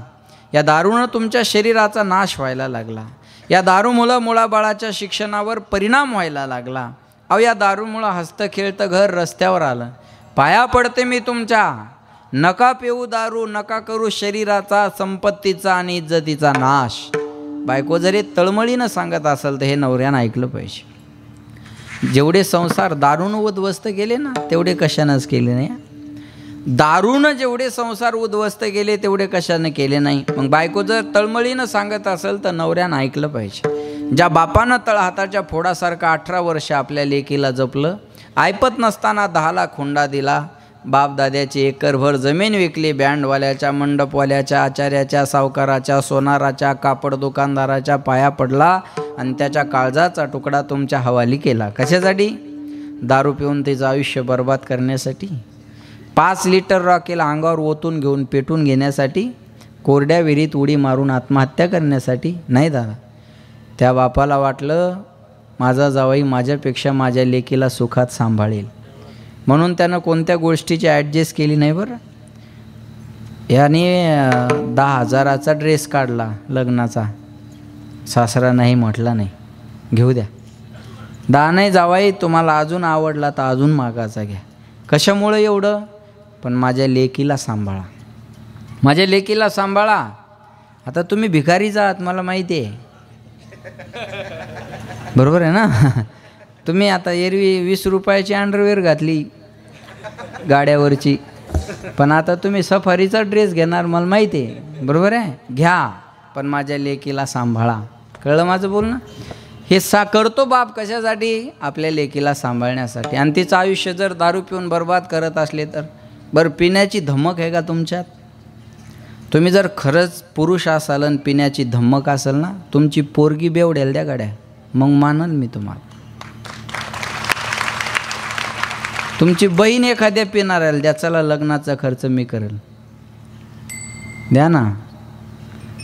या दारूनं तुमच्या शरीराचा नाश व्हायला लागला, या दारूमुळं मुलाबाळाच्या शिक्षणावर परिणाम व्हायला लागला, अहो या दारूमुळं हसतं खेळतं घर रस्त्यावर आलं, पाया पडते मी तुमच्या, नका पिऊ दारू, नका करू शरीराचा, संपत्तीचा आणि इज्जतीचा नाश. बायको जरी तळमळीनं सांगत असेल तर हे नवऱ्यानं ऐकलं पाहिजे. जेवढे संसार दारूनं उद्ध्वस्त केले ना तेवढे कशानंच केले नाही. दारूनं जेवढे संसार उद्ध्वस्त केले तेवढे कशानं केले नाही. मग बायको जर तळमळीनं सांगत असेल तर नवऱ्यानं ऐकलं पाहिजे. ज्या बापानं तळहाताच्या फोडासारखं 18 वर्ष आपल्या लेकीला जपलं, ऐपत नसताना 10 लाख हुंडा दिला, बापदाद्याची एकरभर जमीन विकली, बँडवाल्याच्या, मंडपवाल्याच्या, आचार्याच्या, सावकाराच्या, सोनाराच्या, कापड दुकानदाराच्या पाया पडला आणि त्याच्या काळजाचा तुकडा तुमच्या हवाली केला. कशासाठी? दारू पिऊन तिचं आयुष्य बर्बाद करण्यासाठी, 5 लिटर रॉकेल अंगावर ओतून घेऊन पेटून घेण्यासाठी, कोरड्या विहिरीत उडी मारून आत्महत्या करण्यासाठी नाही दादा. त्या बापाला वाटलं माझा जावई माझ्यापेक्षा माझ्या लेकीला सुखात सांभाळेल, म्हणून त्यानं कोणत्या गोष्टीची ॲडजस्ट केली नाही बरं. याने 10,000चा ड्रेस काढला लग्नाचा, सासरा नाही म्हटला नाही, घेऊ द्या. 10 नाही जावाई, तुम्हाला अजून आवडला तर अजून मागाचा घ्या. कशामुळं एवढं? पण माझ्या लेकीला सांभाळा, माझ्या लेकीला सांभाळा. आता तुम्ही भिकारीच आहात मला माहिती आहे, बरोबर आहे ना. तुम्ही आता एरवी 20 रुपयाची अंडरवेअर घातली गाड्यावरची, पण आता तुम्ही सफारीचा ड्रेस घेणार मला माहिती आहे, बरोबर आहे. घ्या, पण माझ्या लेकीला सांभाळा. कळलं माझं बोलणं? हे करतो बाप कशासाठी? आपल्या लेकीला सांभाळण्यासाठी. आणि तिचं आयुष्य जर दारू पिऊन बर्बाद करत असले तर बरं पिण्याची धमक आहे का तुमच्यात? तुम्ही जर खरंच पुरुष असाल आणि पिण्याची धमक असेल ना, तुमची पोरगी बेवडेल द्या गाड्या, मग मानल मी तुम्हाला. तुमची बहीण एखाद्या पिणाऱ्याला द्या, चला लग्नाचा खर्च मी करेल, द्या ना.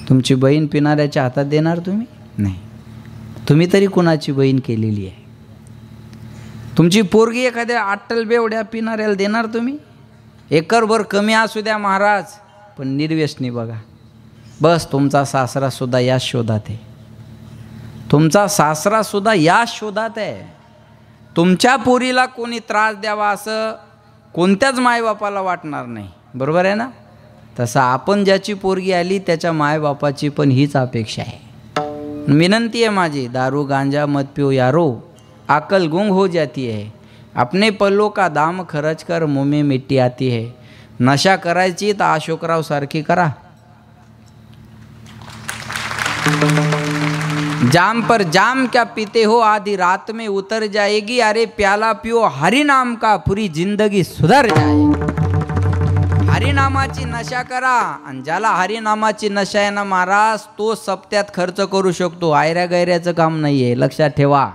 तुमची बहीण पिणाऱ्याच्या हातात देणार तुम्ही? नाही. तुम्ही तरी कुणाची बहीण केलेली आहे? तुमची पोरगी एखाद्या अट्टल बेवड्या पिणाऱ्याला देणार तुम्ही? एकरभर कमी असू द्या महाराज, पण निर्व्यसनी बघा. बस तुमचा सासरासुद्धा या शोधात आहे, तुमचा सासरासुद्धा या शोधात आहे. तुमच्या पोरीला कोणी त्रास द्यावा असं कोणत्याच मायबापाला वाटणार नाही, बरोबर आहे ना. तसं आपण ज्याची पोरगी आली त्याच्या मायबापाची पण हीच अपेक्षा आहे. विनंती आहे माझी, दारू गांजा मत पिओ यारो, अकल गुंग हो जाती है, अपने पल्लों का दाम खर्च कर मुँह में मिट्टी आती है. नशा करायची तर अशोकराव सारखी करा. जाम पर जाम क्या पीते हो, आधी रात में उतर जाएगी, अरे प्याला पिओ हरि नाम का, पूरी जिंदगी सुधर जाएगी. हरिनामाची नशा करा. आणि ज्याला हरिनामाची नशा आहे ना महाराज, तो सप्त्यात खर्च करू शकतो, आयऱ्या गैऱ्याचं काम नाही आहे, लक्षात ठेवा.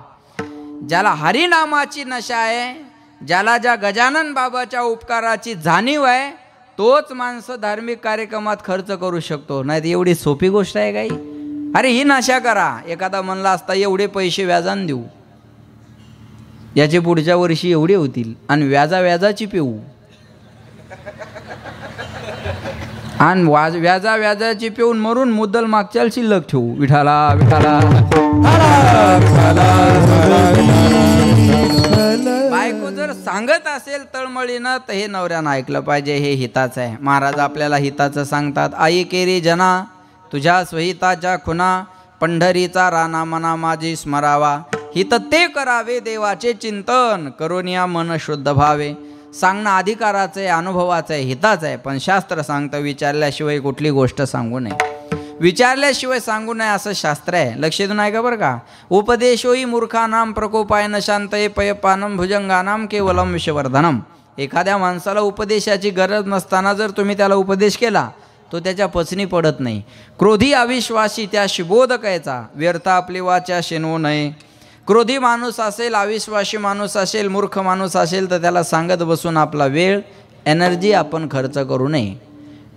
ज्याला हरिनामाची नशा आहे, ज्याला ज्या गजानन बाबाच्या उपकाराची जाणीव आहे, तोच माणसं धार्मिक कार्यक्रमात खर्च करू शकतो. नाही तर एवढी सोपी गोष्ट आहे काही? अरे ही नशा करा. एखादा म्हणला असता एवढे पैसे व्याजान देऊ, याचे पुढच्या वर्षी एवढे होतील, आणि व्याजाची पिऊ, आणि व्याजाची पिऊन मरून मुद्दल मागच्याल शिल्लक ठेवू. विठाला विठाला. बायको जर सांगत असेल तळमळीनं तर हे नवऱ्यानं ऐकलं पाहिजे, हे हिताचं आहे. महाराज आपल्याला हिताचं सांगतात. आई केरी जना तुझ्या स्वहिताच्या खुना, पंढरीचा राणा मना माझी स्मरावा, हित ते करावे देवाचे चिंतन, करोनिया मन शुद्ध भावे. सांगणं अधिकाराचं आहे, अनुभवाचं आहे, हिताचं आहे. पण शास्त्र सांगतं विचारल्याशिवाय कुठली गोष्ट सांगू नये, विचारल्याशिवाय सांगू नये असं शास्त्र आहे. लक्ष देऊन ऐका बरं का. उपदेशोही मूर्खानाम प्रकोपाय न शांतये पयपानम भुजंगानाम केवलम विषवर्धनम. एखाद्या माणसाला उपदेशाची गरज नसताना जर तुम्ही त्याला उपदेश केला तो त्याच्या पचनी पडत नाही. क्रोधी अविश्वासी त्याशी बोध कायचा, व्यर्थ आपली वाचा शेनवू नये. क्रोधी माणूस असेल, अविश्वासी माणूस असेल, मूर्ख माणूस असेल तर त्याला सांगत बसून आपला वेळ एनर्जी आपण खर्च करू नये.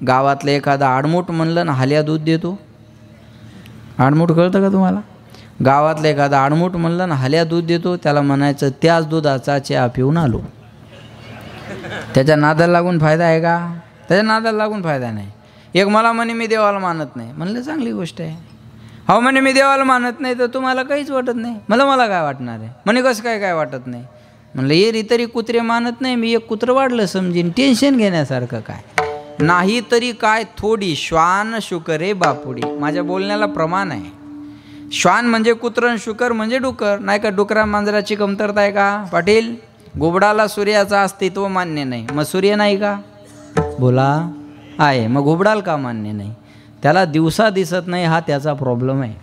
गावातलं एखादा आडमूट म्हणलं ना, हाल्या दूध देतो. आडमूट कळतं का तुम्हाला? गावातलं एखादा आडमुठ म्हणलं ना हल्या दूध देतो, त्याला म्हणायचं त्याच दुधाचा चहा पिऊन आलो. त्याच्या नादाला लागून फायदा आहे का? त्याच्या नादाला लागून फायदा नाही. एक मला म्हणे मी देवाला मानत नाही. म्हणलं चांगली गोष्ट आहे. हो म्हणे मी देवाला मानत नाही तर तुम्हाला काहीच वाटत नाही. मला काय वाटणार आहे? म्हणे कसं काय वाटत नाही? म्हणलं एरी तरी कुत्रे मानत नाही, मी एक कुत्रं वाढलं समजीन, टेन्शन घेण्यासारखं काय नाही. तरी काय थोडी श्वान शुकरे बापुडी. माझ्या बोलण्याला प्रमाण आहे. श्वान म्हणजे कुत्रं, शुकर म्हणजे डुकर. नाही का डुकरा मांजराची कमतरता आहे का पाटील? घुबडाला सूर्याचं अस्तित्व मान्य नाही, मग सूर्य नाही का? बोला आहे, मग घुबडाला का मान्य नाही? त्याला दिवसा दिसत नाही, हा त्याचा प्रॉब्लेम आहे.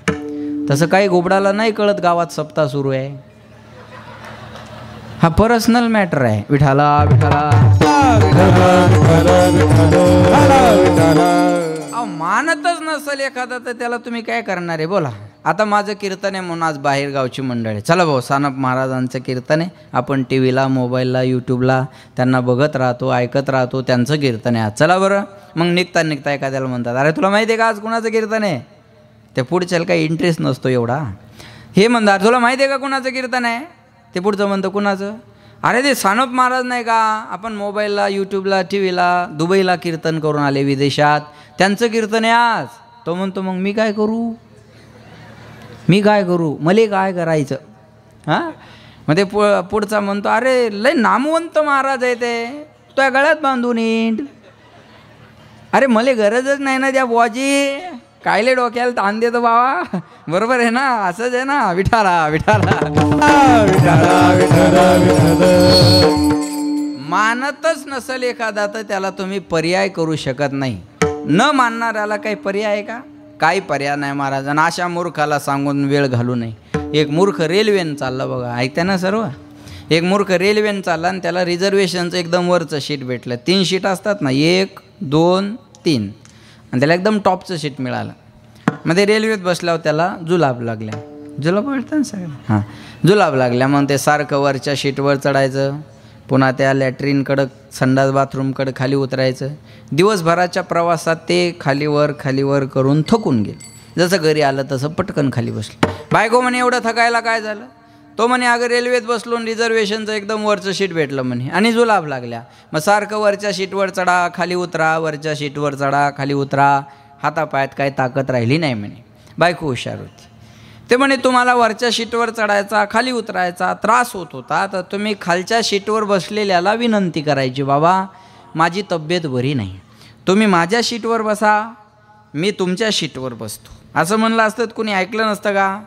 तसं काही घुबडाला नाही कळत गावात सप्ताह सुरू आहे. हा पर्सनल मॅटर आहे. विठाला विठाला मानतच नसेल एखादा तर त्याला तुम्ही काय करणार आहे बोला. आता माझं कीर्तन आहे म्हणून आज बाहेर गावची मंडळी, चला भाऊ सानप महाराजांचं कीर्तन आहे, आपण टी व्हीला मोबाईलला यूट्यूबला त्यांना बघत राहतो, ऐकत राहतो, त्यांचं कीर्तन आहे आज, चला बरं. मग निघता एखाद्याला म्हणतात अरे तुला माहिती आहे का आज कुणाचं कीर्तन आहे? ते पुढच्याला काही इंटरेस्ट नसतो एवढा. हे म्हणतात तुला माहिती आहे का कुणाचं कीर्तन आहे? ते पुढचं म्हणतं कुणाचं? अरे ते सानप महाराज नाही का, आपण मोबाईलला यूट्यूबला टी व्हीला दुबईला कीर्तन करून आले विदेशात, त्यांचं कीर्तन आहे आज. तो म्हणतो मग मी काय करू मला काय करायचं? हां मग ते पुढचा म्हणतो अरे लय नामवंत महाराज आहे ते, तुझ्या गळ्यात बांधून येईन. अरे मला गरजच नाही ना त्या बुवाची, कायले डोक्याला ताण देतो बाबा. बरोबर आहे ना, असंच आहे ना. विठाला विठाला मानतच नसेल एखादा तर त्याला तुम्ही पर्याय करू शकत नाही. न मानणाऱ्याला काही पर्याय आहे का? काही पर्याय नाही महाराजांना. अशा मूर्खाला सांगून वेळ घालू नये. एक मूर्ख रेल्वेनं चालला बघा, ऐकते ना सर्व. एक मूर्ख रेल्वेनं चालला आणि त्याला रिझर्वेशनचं एकदम वरचं शीट भेटलं. 3 शीट असतात ना, 1 2 3, आणि त्याला एकदम टॉपचं शीट मिळालं. मग ते रेल्वेत बसल्यावर त्याला जुलाब लागल्या. जुलाब वाटतं ना सगळं, हां जुलाब लागल्या. मग ते सारखं वरच्या शीटवर चढायचं, पुन्हा त्या लॅट्रिनकडं संडास बाथरूमकडं खाली उतरायचं. दिवसभराच्या प्रवासात ते खालीवर करून थकून गेले. जसं घरी आलं तसं पटकन खाली बसलं. बायको म्हणे एवढं थकायला काय झालं? तो म्हणे अगं रेल्वेत बसलो रिझर्वेशनचं एकदम वरचं शीट भेटलं म्हणे आणि जुलाब लागल्या. मग सारखं वरच्या शीटवर चढा खाली उतरा, वरच्या शीटवर चढा खाली उतरा, हातापायात काही ताकद राहिली नाही म्हणे. बायको हुशार होती. ते म्हणे तुम्हाला वरच्या शीटवर चढायचा खाली उतरायचा त्रास होत होता तर तुम्ही खालच्या शीटवर बसलेल्याला विनंती करायची, बाबा माझी तब्येत बरी नाही, तुम्ही माझ्या शीटवर बसा, मी तुमच्या शीटवर बसतो. असं म्हणलं असतं कुणी ऐकलं नसतं का?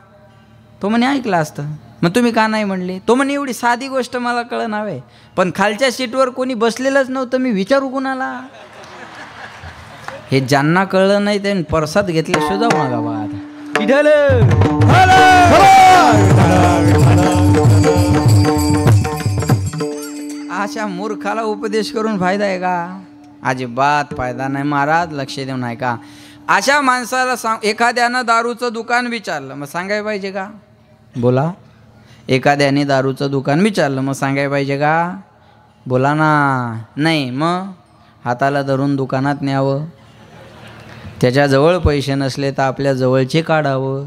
तो म्हणे ऐकलं असतं. मग तुम्ही का नाही म्हणले? तो म्हणे एवढी साधी गोष्ट मला कळलं नव्हे, पण खालच्या सीटवर कोणी बसलेलंच नव्हतं, मी विचारू कुणाला? हे ज्यांना कळलं नाही त्यांनी परसाद घेतले सुद्धा मागा बा. आता अशा मूर्खाला उपदेश करून फायदा आहे का? अजिबात फायदा नाही महाराज, लक्ष देऊन आहे का? अशा माणसाला एखाद्यानं दारूचं दुकान विचारलं मग सांगायला पाहिजे का? बोला. एखाद्याने दारूचं दुकान विचारलं मग सांगायला पाहिजे का? बोला ना. नाही, मग हाताला धरून दुकानात न्यावं. त्याच्याजवळ पैसे नसले तर आपल्या जवळचे काढावं,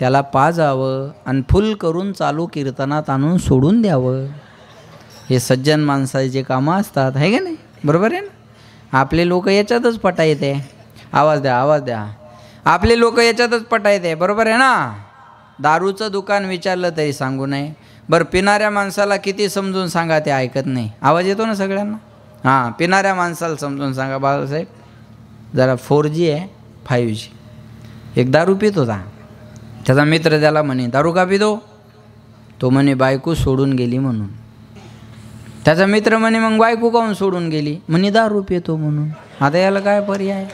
त्याला पाजावं आणि फुल करून चालू कीर्तनात आणून सोडून द्यावं. हे सज्जन माणसाचे कामं असतात, आहे का नाही? बरोबर आहे ना? आपले लोक याच्यातच पटा येते. आवाज द्या. आपले लोक याच्यातच पटा येते, बरोबर आहे ना? दारूचं दुकान विचारलं तरी सांगू नये. बरं पिणाऱ्या माणसाला किती समजून सांगा ते ऐकत नाही. आवाज येतो ना सगळ्यांना? हां, पिणाऱ्या माणसाला समजून सांगा बाळासाहेब जरा 4G आहे 5G. एक दारू पित होता, त्याचा मित्र त्याला म्हणे दारू का पितो? तो म्हणे बायको सोडून गेली म्हणून. त्याचा मित्र म्हणे मग बायको काहून सोडून गेली? म्हणे दारू पितो म्हणून. आता याला काय पर्याय?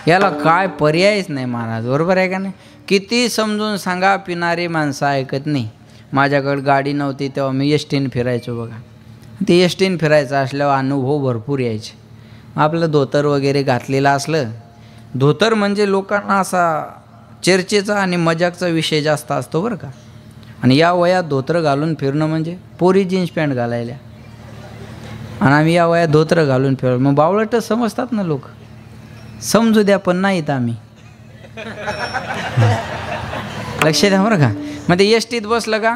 याला काय पर्यायच नाही महाराज, बरोबर आहे का नाही? किती समजून सांगा पिणारी माणसं ऐकत नाही. माझ्याकडे गाडी नव्हती तेव्हा मी एसटीने फिरायचो बघा. ते एसटीने फिरायचं असल्यावर अनुभव भरपूर यायचे. आपलं धोतर वगैरे घातलेलं असलं, धोतर म्हणजे लोकांना असा चर्चेचा आणि मजाकचा विषय जास्त असतो बरं का. आणि या वयात धोतर घालून फिरणं म्हणजे पोरी जीन्स पॅन्ट घालायला, आणि आम्ही या वयात धोतर घालून फिरलो. मग बावळटच समजतात ना लोक. समजू द्या पण नाहीत आम्ही. लक्ष द्या बरं का. मग ते एस टीत बसलं का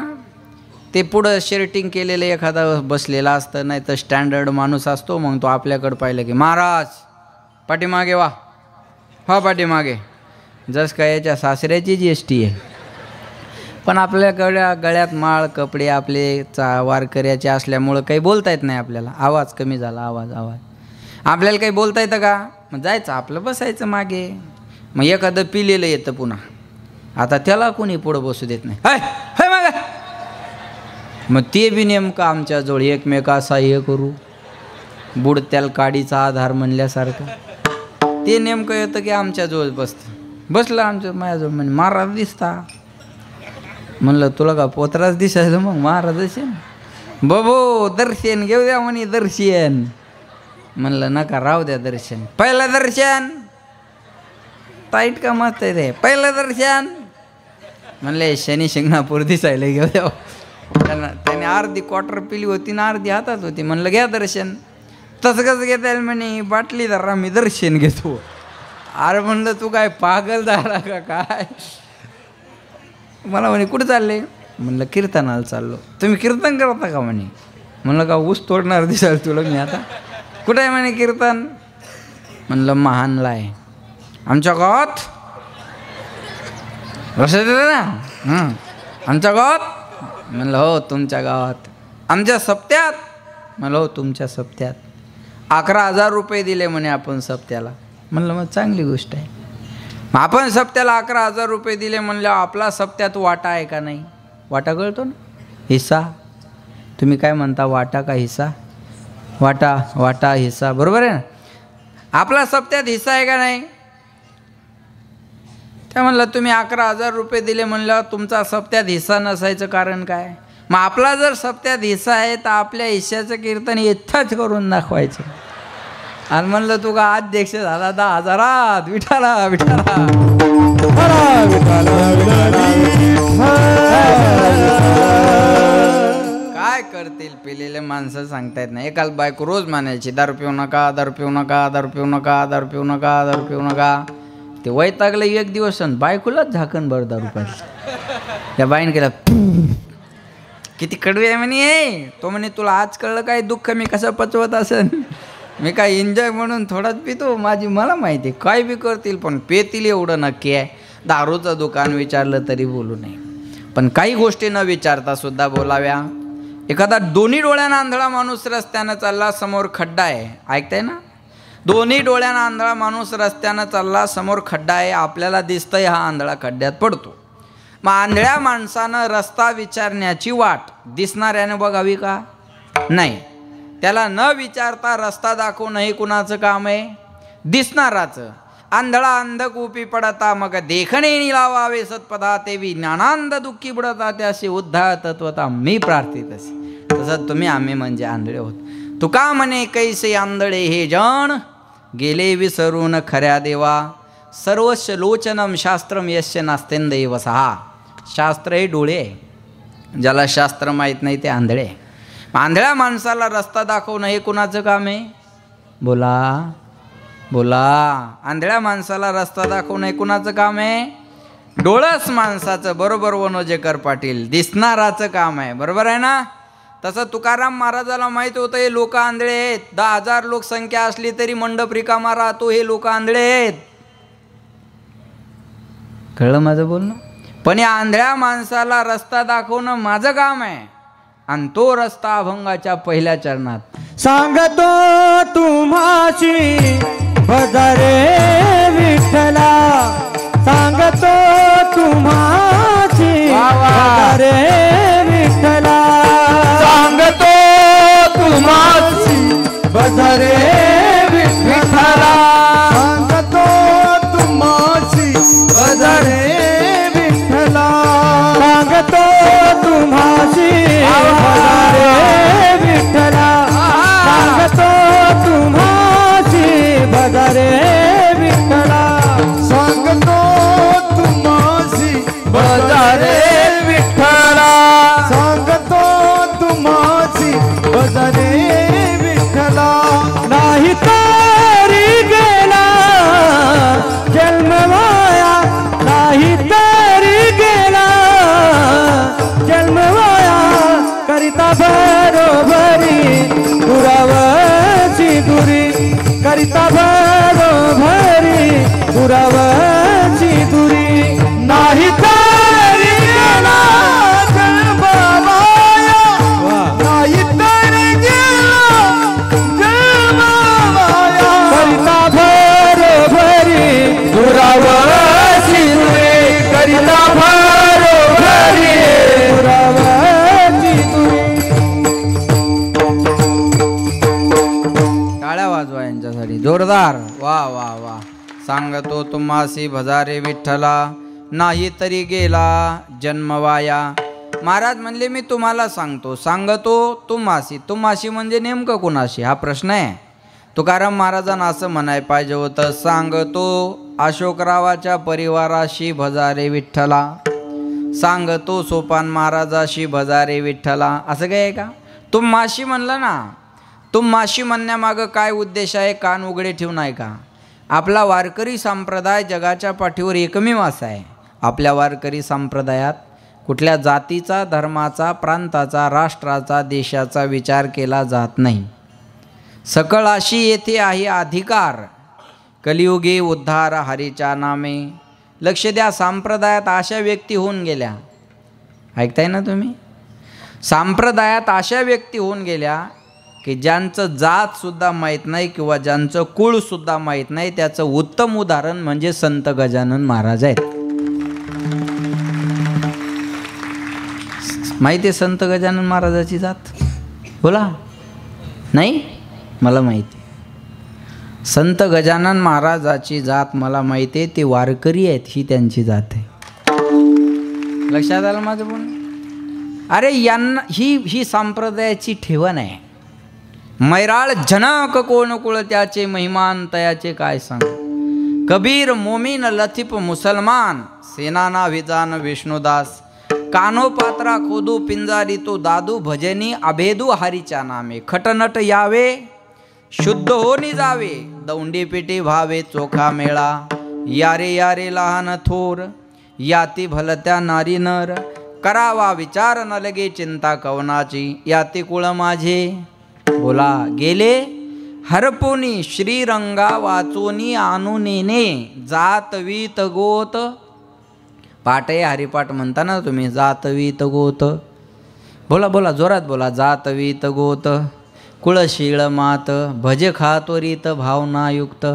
ते पुढं शेर्टिंग केलेलं एखादा बसलेला असतं, नाही तर स्टँडर्ड माणूस असतो. मग तो आपल्याकडं पाहिलं की महाराज पाठीमागे वा, हा पाठीमागे. जस काय याच्या सासऱ्याची जी एस टी आहे. पण आपल्या गळ्यात माळ कपडे आपले वारकऱ्याचे असल्यामुळं काही बोलता येत नाही आपल्याला. आवाज कमी झाला, आवाज आपल्याला काही बोलता येतं का. मग जायचं आपलं बसायचं मागे. मग एखादं पिलेलं येतं पुन्हा, आता त्याला कोणी पुढं बसू देत नाही. हाय माग. मग ते बी नेमकं आमच्याजवळ एकमेका सहाय्य करू बुडत्याल काडीचा आधार म्हणल्यासारखं ते नेमकं येतं की आमच्याजवळ बसलं आमच्या माझ्याजवळ. म्हणजे महाराज दिसता. म्हणलं तुला का पोत्राच दिसायचं. मग महाराज असेल बाबो दर्शन घेऊ द्या म्हणे दर्शन. म्हणलं नका राहू द्या दर्शन. पहिलं दर्शन टाईट का मस्त आहे ते. पहिलं दर्शन म्हणले शनी शिंगणापूर दिसायला घेऊ द्या. त्याने अर्धी क्वार्टर पिली होती ना अर्धी हातात होती. म्हणलं घ्या दर्शन. तसं कसं घेता येईल म्हणे बाटली धरा मी दर्शन घेतो. अरे म्हणलं तू काय पागल झाला का काय. मला म्हणे कुठं चालले. म्हणलं कीर्तनाला चाललो. तुम्ही कीर्तन करता का म्हणे. म्हणलं का ऊस तोडणार दिसाल तुला मी आता. कुठं आहे म्हणे कीर्तन. म्हणलं महानला आहे आमच्या गावात. रस्ते ना आमच्या गावात. म्हणलं हो तुमच्या गावात. आमच्या सप्त्यात. म्हणलं हो तुमच्या सप्त्यात. 11,000 रुपये दिले म्हणे आपण सप्त्याला. म्हणलं मग चांगली गोष्ट आहे. आपण सप्त्याला 11,000 रुपये दिले म्हणलं आपला सप्त्यात वाटा आहे का नाही. वाटा कळतो ना हिस्सा. तुम्ही काय म्हणता वाटा का हिस्सा. वाटा हिस्सा बरोबर आहे ना. आपला सप्त्यात हिस्सा आहे का नाही. त्या म्हणलं तुम्ही 11,000 रुपये दिले म्हणलं तुमचा सप्त्यात हिस्सा नसायचं कारण काय. मग आपला जर सप्त्यात हिस्सा आहे तर आपल्या हिश्श्याचं कीर्तन इथंच करून दाखवायचं. आणि म्हणलं तू का अध्यक्ष झाला 10,000 विठाला विठाला. काय करतील पिलेले माणसं सांगता येत नाही. एकाच बायको रोज म्हणायची दारू पिऊ नका दारू पिऊ नका दारू पिऊ नका दारू पिऊ नका दारू पिऊ नका. ते वैतागलं एक दिवस बायकोलाच झाकण भर दारू पाहिजे. त्या बाईने केला किती कडवी आहे म्हणे. तो म्हणे तुला आज कळलं काय दुःख मी कसं पचवत असेल. मी काय एन्जॉय म्हणून थोडाच पितो. मला माहिती आहे काय बी करतील पण पेतील एवढं नक्की आहे. दारूचं दुकान विचारलं तरी बोलू नये. पण काही गोष्टी न विचारता सुद्धा बोलाव्या. एखादा दोन्ही डोळ्यानं आंधळा माणूस रस्त्यानं चालला समोर खड्डा आहे. ऐकताय ना. दोन्ही डोळ्यानं आंधळा माणूस रस्त्यानं चालला समोर खड्डा आहे. आपल्याला दिसतंय हा आंधळा खड्ड्यात पडतो. मग आंधळ्या माणसानं रस्ता विचारण्याची वाट दिसणाऱ्यानं बघावी का नाही. त्याला न विचारता रस्ता दाखवणं हे कुणाचं काम आहे दिसणाराचं. आंधळा अंधक उपी पडता मग देखणे लावावे सत्पदा तेवी ज्ञानांद दुःखी बुडता त्याशी उद्धार तत्वता मी प्रार्थित असे. तसं तुम्ही आम्ही म्हणजे आंधळे होत. तुका म्हणे कैसे आंधळे हे जण गेले विसरून खऱ्या देवा. सर्वस्य लोचनम शास्त्रम यस्य नास्तेंदैव सहा. शास्त्र हे डोळे आहे. ज्याला शास्त्र माहीत नाही ते आंधळे. आंधळ्या माणसाला रस्ता दाखवणं हे कुणाचं काम आहे बोला बोला. आंधळ्या माणसाला रस्ता दाखवणं हे कुणाचं काम आहे. डोळस माणसाचं. बरोबर वनोजेकर पाटील. दिसणाराचं काम आहे. बरोबर आहे ना. तसं तुकाराम महाराजाला माहीत होतं हे लोक आंधळे आहेत. 10,000 लोकसंख्या असली तरी मंडप रिकामा राहतो. हे लोक आंधळे आहेत. कळलं माझं बोलणं. पण या आंधळ्या माणसाला रस्ता दाखवणं माझं काम आहे. आणि तो रस्ता अभंगाच्या पहिल्या चरणात सांगतो तुम्हाशी भजरे विठ्ठला. सांगतो तुम्हाशी भजरे विठ्ठला. सांगतो तुम्हाशी भजरे विठ्ठला. सांगतो तुम्हाशी भजरे विठ्ठला. सांगतो तुम्हाशी भजरे विठ्ठला. सांगतो तुम्हाशी बरोबरी दुरावाची दुरी नाही तरी गेला जन्मवाया नाही तरी गेला जन्मवाया करिता बरोबरी दुरावाची दुरी करिता बरोबरी दुरावाची दुरी. टाळ्या वाजवा यांच्यासाठी जोरदार. वा वा वा. सांगतो तुम्हासी भजारे विठ्ठला नाही तरी गेला जन्मवाया. महाराज म्हणले मी तुम्हाला सांगतो तुम्हासी. तुम्हासी म्हणजे नेमकं कुणाशी हा प्रश्न आहे. तुकाराम महाराजांना असं म्हणाय पाहिजे होतं सांगतो अशोकरावाच्या परिवाराशी भजारे विठ्ठला. सांगतो सोपान महाराजाशी भजारे विठ्ठला. असं काय आहे का? तुम्हाशी म्हणलं ना. तुम्हाशी म्हणण्यामागं काय उद्देश आहे? कान उघडे ठेवून आहे का? आपला वारकरी संप्रदाय जगाच्या पाठीवर एकमेव असा आहे. आपल्या वारकरी संप्रदायात कुठल्या जातीचा, धर्माचा, प्रांताचा, राष्ट्राचा, देशाचा विचार केला जात नाही. सकळाशी येथे आहे अधिकार, कलियुगी उद्धार हरीच्या नामे. लक्ष द्या, संप्रदायात अशा व्यक्ती होऊन गेल्या. ऐकताय ना तुम्ही? संप्रदायात अशा व्यक्ती होऊन गेल्या की ज्यांचं जातसुद्धा माहीत नाही किंवा ज्यांचं कुळसुद्धा माहीत नाही. त्याचं उत्तम उदाहरण म्हणजे संत गजानन महाराज आहेत. माहिती आहे संत गजानन महाराजाची जात? बोला. नाही? मला माहिती. संत गजानन महाराजाची जात मला माहिती आहे. ते वारकरी आहेत, ही त्यांची जात आहे. लक्षात आलं माझं बोलणं? अरे यांना ही संप्रदायाची ठेवण आहे. मैराळ जनक कोण कुळ त्याचे, महिमान तयाचे काय सांग. कबीर मोमीन लतीफ मुसलमान, सेनाना विजान विष्णुदास. कानो पात्रा खोदू पिंजारी तो दादू, भजनी अभेदू हरीच्या नामे. खटनट यावे शुद्ध होनी जावे, दौंडी पिटी व्हावे चोखा मेळा. यारे यारे लहान थोर, याती भलत्या नारी नर. करावा विचार न लगे चिंता कवनाची, याती कुळ माझे. बोला. गेले हरपोनी श्रीरंगा वाचोनी आणू नेने. जात वीत गोत. पाठ आहे हरिपाठ म्हणता ना तुम्ही. जात वीत गोत. बोला बोला जोरात बोला. जात वीत गोत कुळशीळ मात. भजे खातोरीत भावनायुक्त.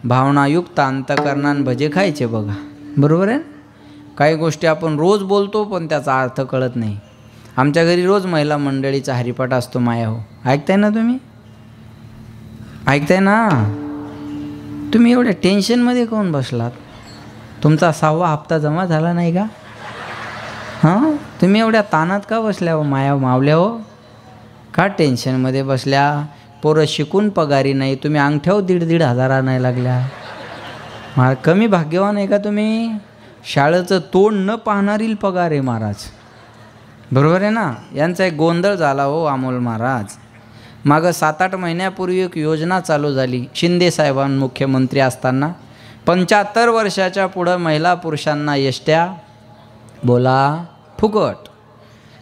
भावनायुक्त अंतकरणान भजे खायचे बघा. बरोबर आहे. काही गोष्टी आपण रोज बोलतो पण त्याचा अर्थ कळत नाही. आमच्या घरी रोज महिला मंडळीचा हरिपाठ असतो. माया हो, ऐकताय ना तुम्ही? ऐकताय ना? तुम्ही एवढ्या टेन्शनमध्ये कोण बसलात? तुमचा 6वा हप्ता जमा झाला नाही का? हां, तुम्ही एवढ्या ताणात का बसल्या हो माया मावल्या हो? का टेन्शनमध्ये बसल्या? पोरं शिकून पगारी नाही, तुम्ही अंगठ्यावर 1,500 नाही लागल्या. कमी भाग्यवान आहे का तुम्ही? शाळेचं तोंड न पाहणारी पगार आहे महाराज. बरोबर आहे ना? यांचा एक गोंधळ झाला हो अमोल महाराज. मागं 7-8 महिन्यापूर्वी एक योजना चालू झाली शिंदे साहेबांना मुख्यमंत्री असताना. 75 वर्षाच्या पुढं महिला पुरुषांना एसट्या बोला फुकट.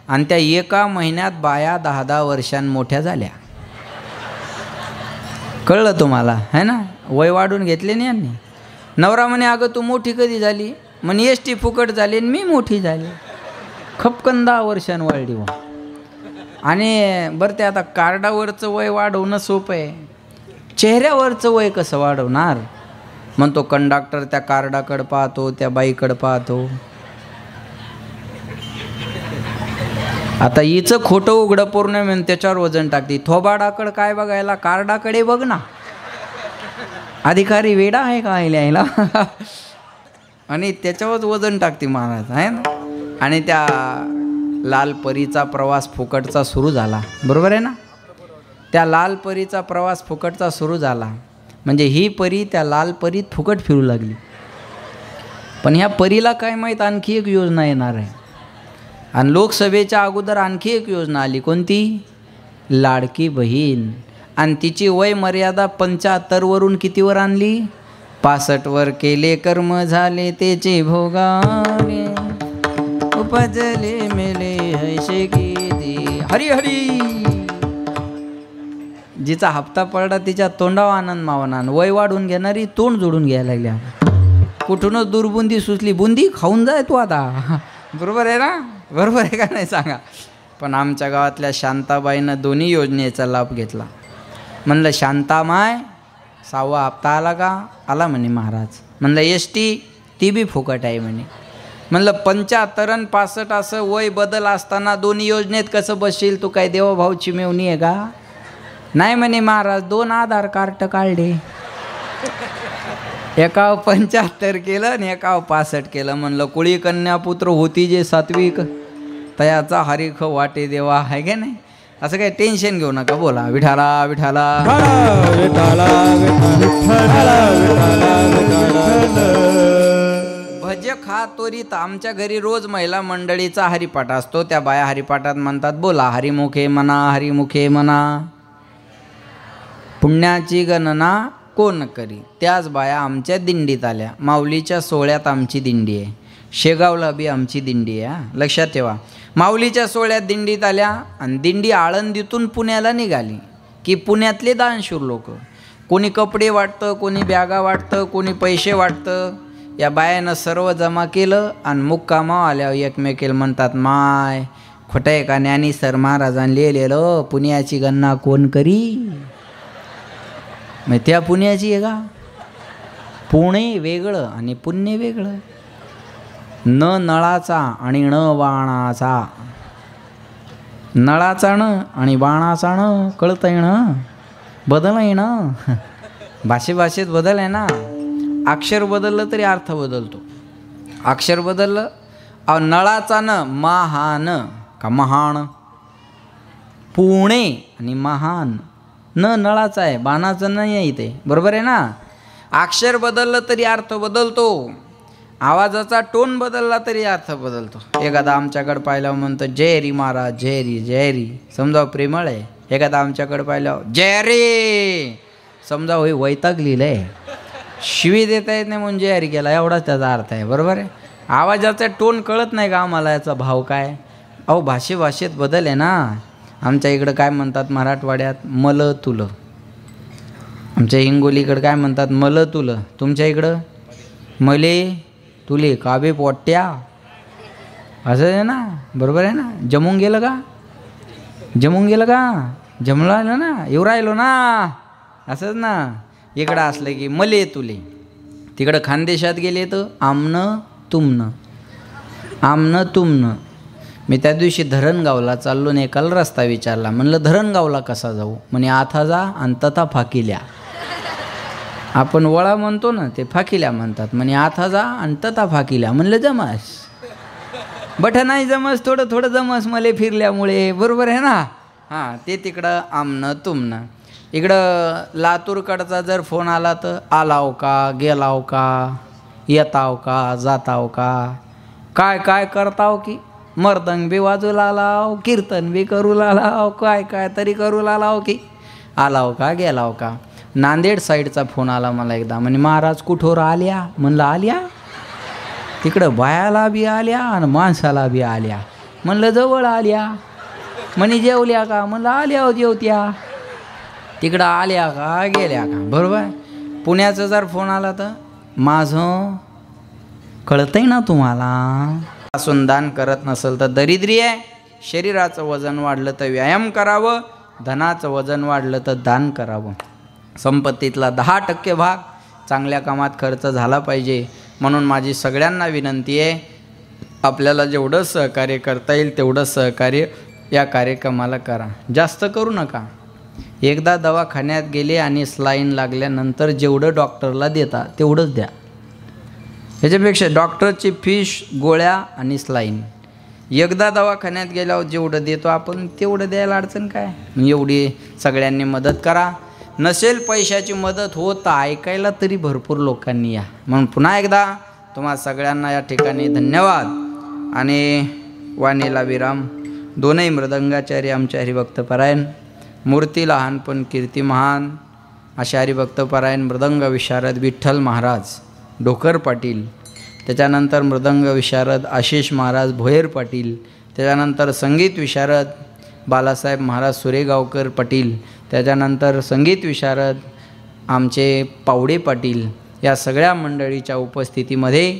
आणि त्या एका महिन्यात बाया 10-10 वर्षांमोठ्या झाल्या. कळलं तुम्हाला है ना? वय वाढून घेतले नाही यांनी. नवरा म्हणे अगं तू मोठी कधी झाली? म्हणे एसटी फुकट झाली आणि मी मोठी झाली. खपकन 10 वर्षांनी वाढली वा. आणि बरं ते आता कार्डावरचं वय वाढवणं सोपं आहे, चेहऱ्यावरचं वय कसं वाढवणार? म्हणतो कंडक्टर त्या कार्डाकडे पाहतो, त्या बाईकडे पाहतो. आता हिचं खोटं उघडं पूर्ण म्हणून त्याच्यावर वजन टाकते. थोबाडाकडं काय बघायला? कार्डाकडे बघ ना. अधिकारी वेडा आहे का लिहायला? आणि त्याच्यावर वजन टाकते महाराज आहे ना. आणि त्या लाल परीचा प्रवास फुकटचा सुरू झाला. बरोबर आहे ना? त्या लाल परीचा प्रवास फुकटचा सुरू झाला म्हणजे ही परी त्या लाल परीत फुकट फिरू लागली. पण ह्या परीला काय माहीत आणखी एक योजना येणार आहे. आणि लोकसभेच्या अगोदर आणखी एक योजना आली. कोणती? लाडकी बहीण. आणि तिची वय मर्यादा 75 वरून कितीवर आणली? 65 वर केले कर्म झाले त्याचे भोगावे, उपजले मेले हैसे किती. हरी हरी. जिचा हप्ता पडला तिच्या तोंडावर आनंद मावना, वय वाढून घेणारी तोंड जोडून घ्यायला लागल्या. कुठूनच दुर्बुंदी सुचली, बुंदी खाऊन जाय तू आता. बरोबर आहे ना, बरोबर आहे का नाही सांगा. पण आमच्या गावातल्या शांताबाईनं दोन्ही योजनेचा लाभ घेतला. म्हणलं शांतामाय 6वा हप्ता आला का? आला म्हणे महाराज. म्हणलं ST ती बी फुकट आहे म्हणे. म्हणलं 75 आणि 65 असं वय बदल असताना दोन्ही योजनेत कसं बसशील तू? काय देवाभाऊची मेवणी आहे का? नाही म्हणे महाराज, 2 आधार कार्ड काढले, एकावर 75 केलं आणि एकावर 65 केलं. म्हणलं कुळी कन्या पुत्र होती जे सात्विक, तयाचा हरिख वाटे देवा, आहे का नाही? असं काही टेन्शन घेऊ नका, बोला विठाला विठाला विठाला भज खा त्वरित. आमच्या घरी रोज महिला मंडळीचा हरिपाठ असतो. त्या बाया हरिपाठात म्हणतात, बोला हरिमुखे म्हणा, हरिमुखे म्हणा, पुण्याची गणना कोण करी. त्याच बाया आमच्या दिंडीत आल्या. माऊलीच्या सोहळ्यात आमची दिंडी आहे, शेगावला बी आमची दिंडी आहे. लक्षात ठेवा, माऊलीच्या सोहळ्यात दिंडीत आल्या आणि दिंडी आळंदीतून पुण्याला निघाली की पुण्यातले दानशूर लोक, कोणी कपडे वाटतं, कोणी बॅगा वाटतं, कोणी पैसे वाटतं. या बायानं सर्व जमा केलं आणि मुक्कामा आल्यावर एकमेकीला म्हणतात, माय खोटं आहे का? ज्ञानी सर महाराजांनी लिहिलेलं पुण्याची गणना कोण करी. मग त्या पुण्याची आहे का? पुणे वेगळं आणि पुण्य वेगळं. न नळाचा आणि न बाणाचा, नळाचा न आणि बाणाचा न कळतंय ना, बदल आहे ना. भाषेत बदल आहे ना. अक्षर बदललं तरी अर्थ बदलतो. अक्षर बदललं, नळाचा न महान का महान, पुणे आणि महान. न नळाचा आहे, बाणाचं नाही आहे इथे. बरोबर आहे ना. अक्षर बदललं तरी अर्थ बदलतो. आवाजाचा टोन बदलला तरी अर्थ बदलतो. एखादा आमच्याकडे पाहिल्यावर म्हणतो जयरी महाराज, जयरी जयरी, समजा प्रेमळ आहे. एखादा आमच्याकडे पाहिल्यावर जयरी, समजा होय वैताग लिहिलंय, शिवी देता येत नाही म्हणून जयरी केला, एवढाच त्याचा अर्थ आहे. बरोबर आहे. आवाजाचा टोन कळत नाही का आम्हाला, याचा भाव काय? अहो भाषेत बदल आहे ना. आमच्या इकडं काय म्हणतात मराठवाड्यात, मल तुलं. आमच्या हिंगोलीकडं काय म्हणतात, मल तुलं. तुमच्या इकडं मले तुले, काबे पोट्या, असं आहे ना. बरोबर आहे ना. जमून गेलं का, जमून गेलं का, जमलं राहिलं ना, येऊ राहिलो ना, असंच ना. इकडं असलं की मले तुले. तिकडं खानदेशात गेले तर आमनं तुमनं, आमनं तुमनं. मी त्या दिवशी धरणगावला चाललो आणि एकाला रस्ता विचारला. म्हणलं धरणगावला कसा जाऊ? म्हणे आथा जा आणि तथा फाकिल्या. आपण वळा म्हणतो ना, ते फाकिल्या म्हणतात. म्हणे आथा जा आणि तथा फाकिल्या. म्हणलं जमस, बठ नाही जमस, थोडं थोडं जमस मले फिरल्यामुळे. बरोबर आहे ना. हां, ते तिकडं आमनं तुमनं. इकडं लातूरकडचा जर फोन आला तर आलाव का, गेलाव का, येताव का, जाताव का, काय काय करताव की, मर्दंग बी वाजू लालाव, कीर्तन बी करू लालाव, काय काय तरी करू लालाव की, आलाव का, गेलाव का. नांदेड साईडचा फोन आला मला एकदा. म्हणे महाराज कुठोर आल्या? म्हणलं आल्या, तिकडं बायाला बी आल्या आणि माणसाला बी आल्या. म्हणलं जवळ आल्या. म्हणे जेवल्या का? म्हणलं आल्या जेवत्या. तिकडं आल्या का, गेल्या का. बरोबर. पुण्याचा जर फोन आला तर माझं कळतंय ना तुम्हाला. असून दान करत नसेल तर दरिद्री आहे. शरीराचं वजन वाढलं तर व्यायाम करावं, धनाचं वजन वाढलं तर दान करावं. संपत्तीतला 10% भाग चांगल्या कामात खर्च झाला पाहिजे. म्हणून माझी सगळ्यांना विनंती आहे, आपल्याला जेवढं सहकार्य करता येईल तेवढं सहकार्य या कार्यक्रमाला करा. जास्त करू नका. एकदा दवाखान्यात गेले आणि स्लाईन लागल्यानंतर जेवढं डॉक्टरला देता तेवढंच द्या. ह्याच्यापेक्षा डॉक्टरची फीस, गोळ्या आणि स्लाईन. एकदा दवाखान्यात गेल्यावर जेवढं देतो आपण तेवढं द्यायला अडचण काय. एवढी सगळ्यांनी मदत करा. नसेल पैशाची मदत होत तर ऐकायला तरी भरपूर लोकांनी या. म्हणून पुन्हा एकदा तुम्हा सगळ्यांना या ठिकाणी धन्यवाद. आणि वाणीला विराम. दोनही मृदंगाचार्य आमचे हरिभक्तपरायण, मूर्ती लहान पण कीर्ती महान असे हरिभक्तपरायण मृदंग विशारद विठ्ठल महाराज डोकर पाटील. त्याच्यानंतर मृदंग विशारद आशिष महाराज भोयर पाटील. त्याच्यानंतर संगीत विशारद बालासाहेब महाराज सुरेगावकर पाटील. त्याच्यानंतर संगीत विशारद आमचे पावडे पाटील, या सगळ्या मंडळीच्या उपस्थितीमध्ये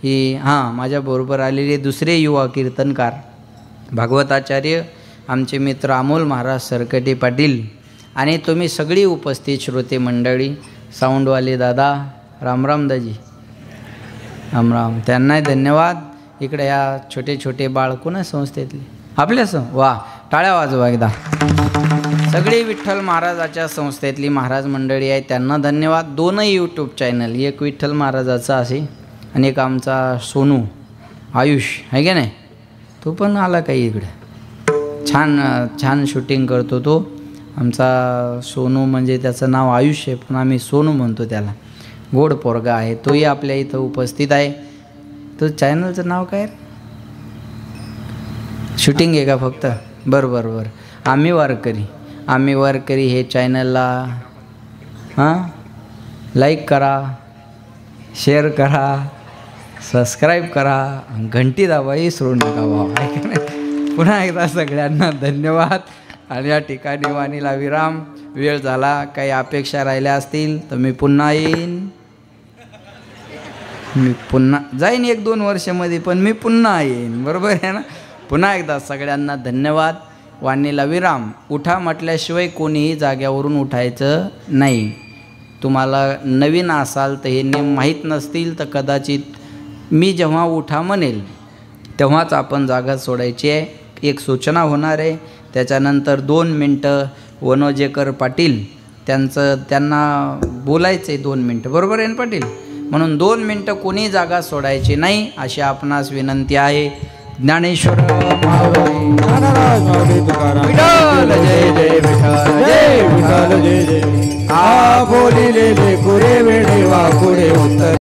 ही माझ्याबरोबर आलेले दुसरे युवा कीर्तनकार भागवताचार्य आमचे मित्र अमोल महाराज सरकटे पाटील आणि तुम्ही सगळी उपस्थित श्रोते मंडळी, साऊंडवाले दादा, रामराम दाजी, रामराम, त्यांनाही धन्यवाद. इकडे या छोटे छोटे बाळ कोणा संस्थेतले आपल्यास, वा टाळ्या वाजवा एकदा. सगळी विठ्ठल महाराजाच्या संस्थेतली महाराज मंडळी आहे, त्यांना धन्यवाद. दोनही यूट्यूब चॅनल, एक विठ्ठल महाराजाचा असे आणि एक आमचा सोनू आयुष आहे की नाही, तो पण आला काही इकडे, छान छान शूटिंग करतो तो आमचा सोनू. म्हणजे त्याचं नाव आयुष आहे पण आम्ही सोनू म्हणतो त्याला, गोड पोरगा आहे, तोही आपल्या इथं उपस्थित आहे. तो चॅनलचं नाव काय, शूटिंग आहे का फक्त, बरं. आम्ही वारकरी हे चॅनलला लाईक करा, शेअर करा, सबस्क्राईब करा, घंटी दाबाही सोडू नका बाबा. पुन्हा एकदा सगळ्यांना धन्यवाद. आणि या ठिकाणी वाणीला विराम. वेळ झाला, काही अपेक्षा राहिल्या असतील तर मी पुन्हा येईन, मी पुन्हा जाईन 1-2 वर्षामध्ये, पण मी पुन्हा येईन, बरोबर आहे ना. पुन्हा एकदा सगळ्यांना धन्यवाद. वाणीला विराम. उठा म्हटल्याशिवाय कोणीही जाग्यावरून उठायचं नाही. तुम्हाला नवीन असाल तर हे नियम माहीत नसतील तर कदाचित मी जेव्हा उठा म्हणेल तेव्हाच आपण जागा सोडायची आहे. एक सूचना होणार आहे. त्याच्यानंतर 2 मिनटं वनोजेकर पाटील त्यांना बोलायचं आहे 2 मिनटं, बरोबर आहे ना पाटील, म्हणून 2 मिनटं कोणी जागा सोडायची नाही अशी आपणास विनंती आहे. ज्ञानेश्वर विठ्ठल जय जय विठ्ठल जय विठ्ठल जय जय. बोलिले पुरे वेळे वा पुढे उत्तर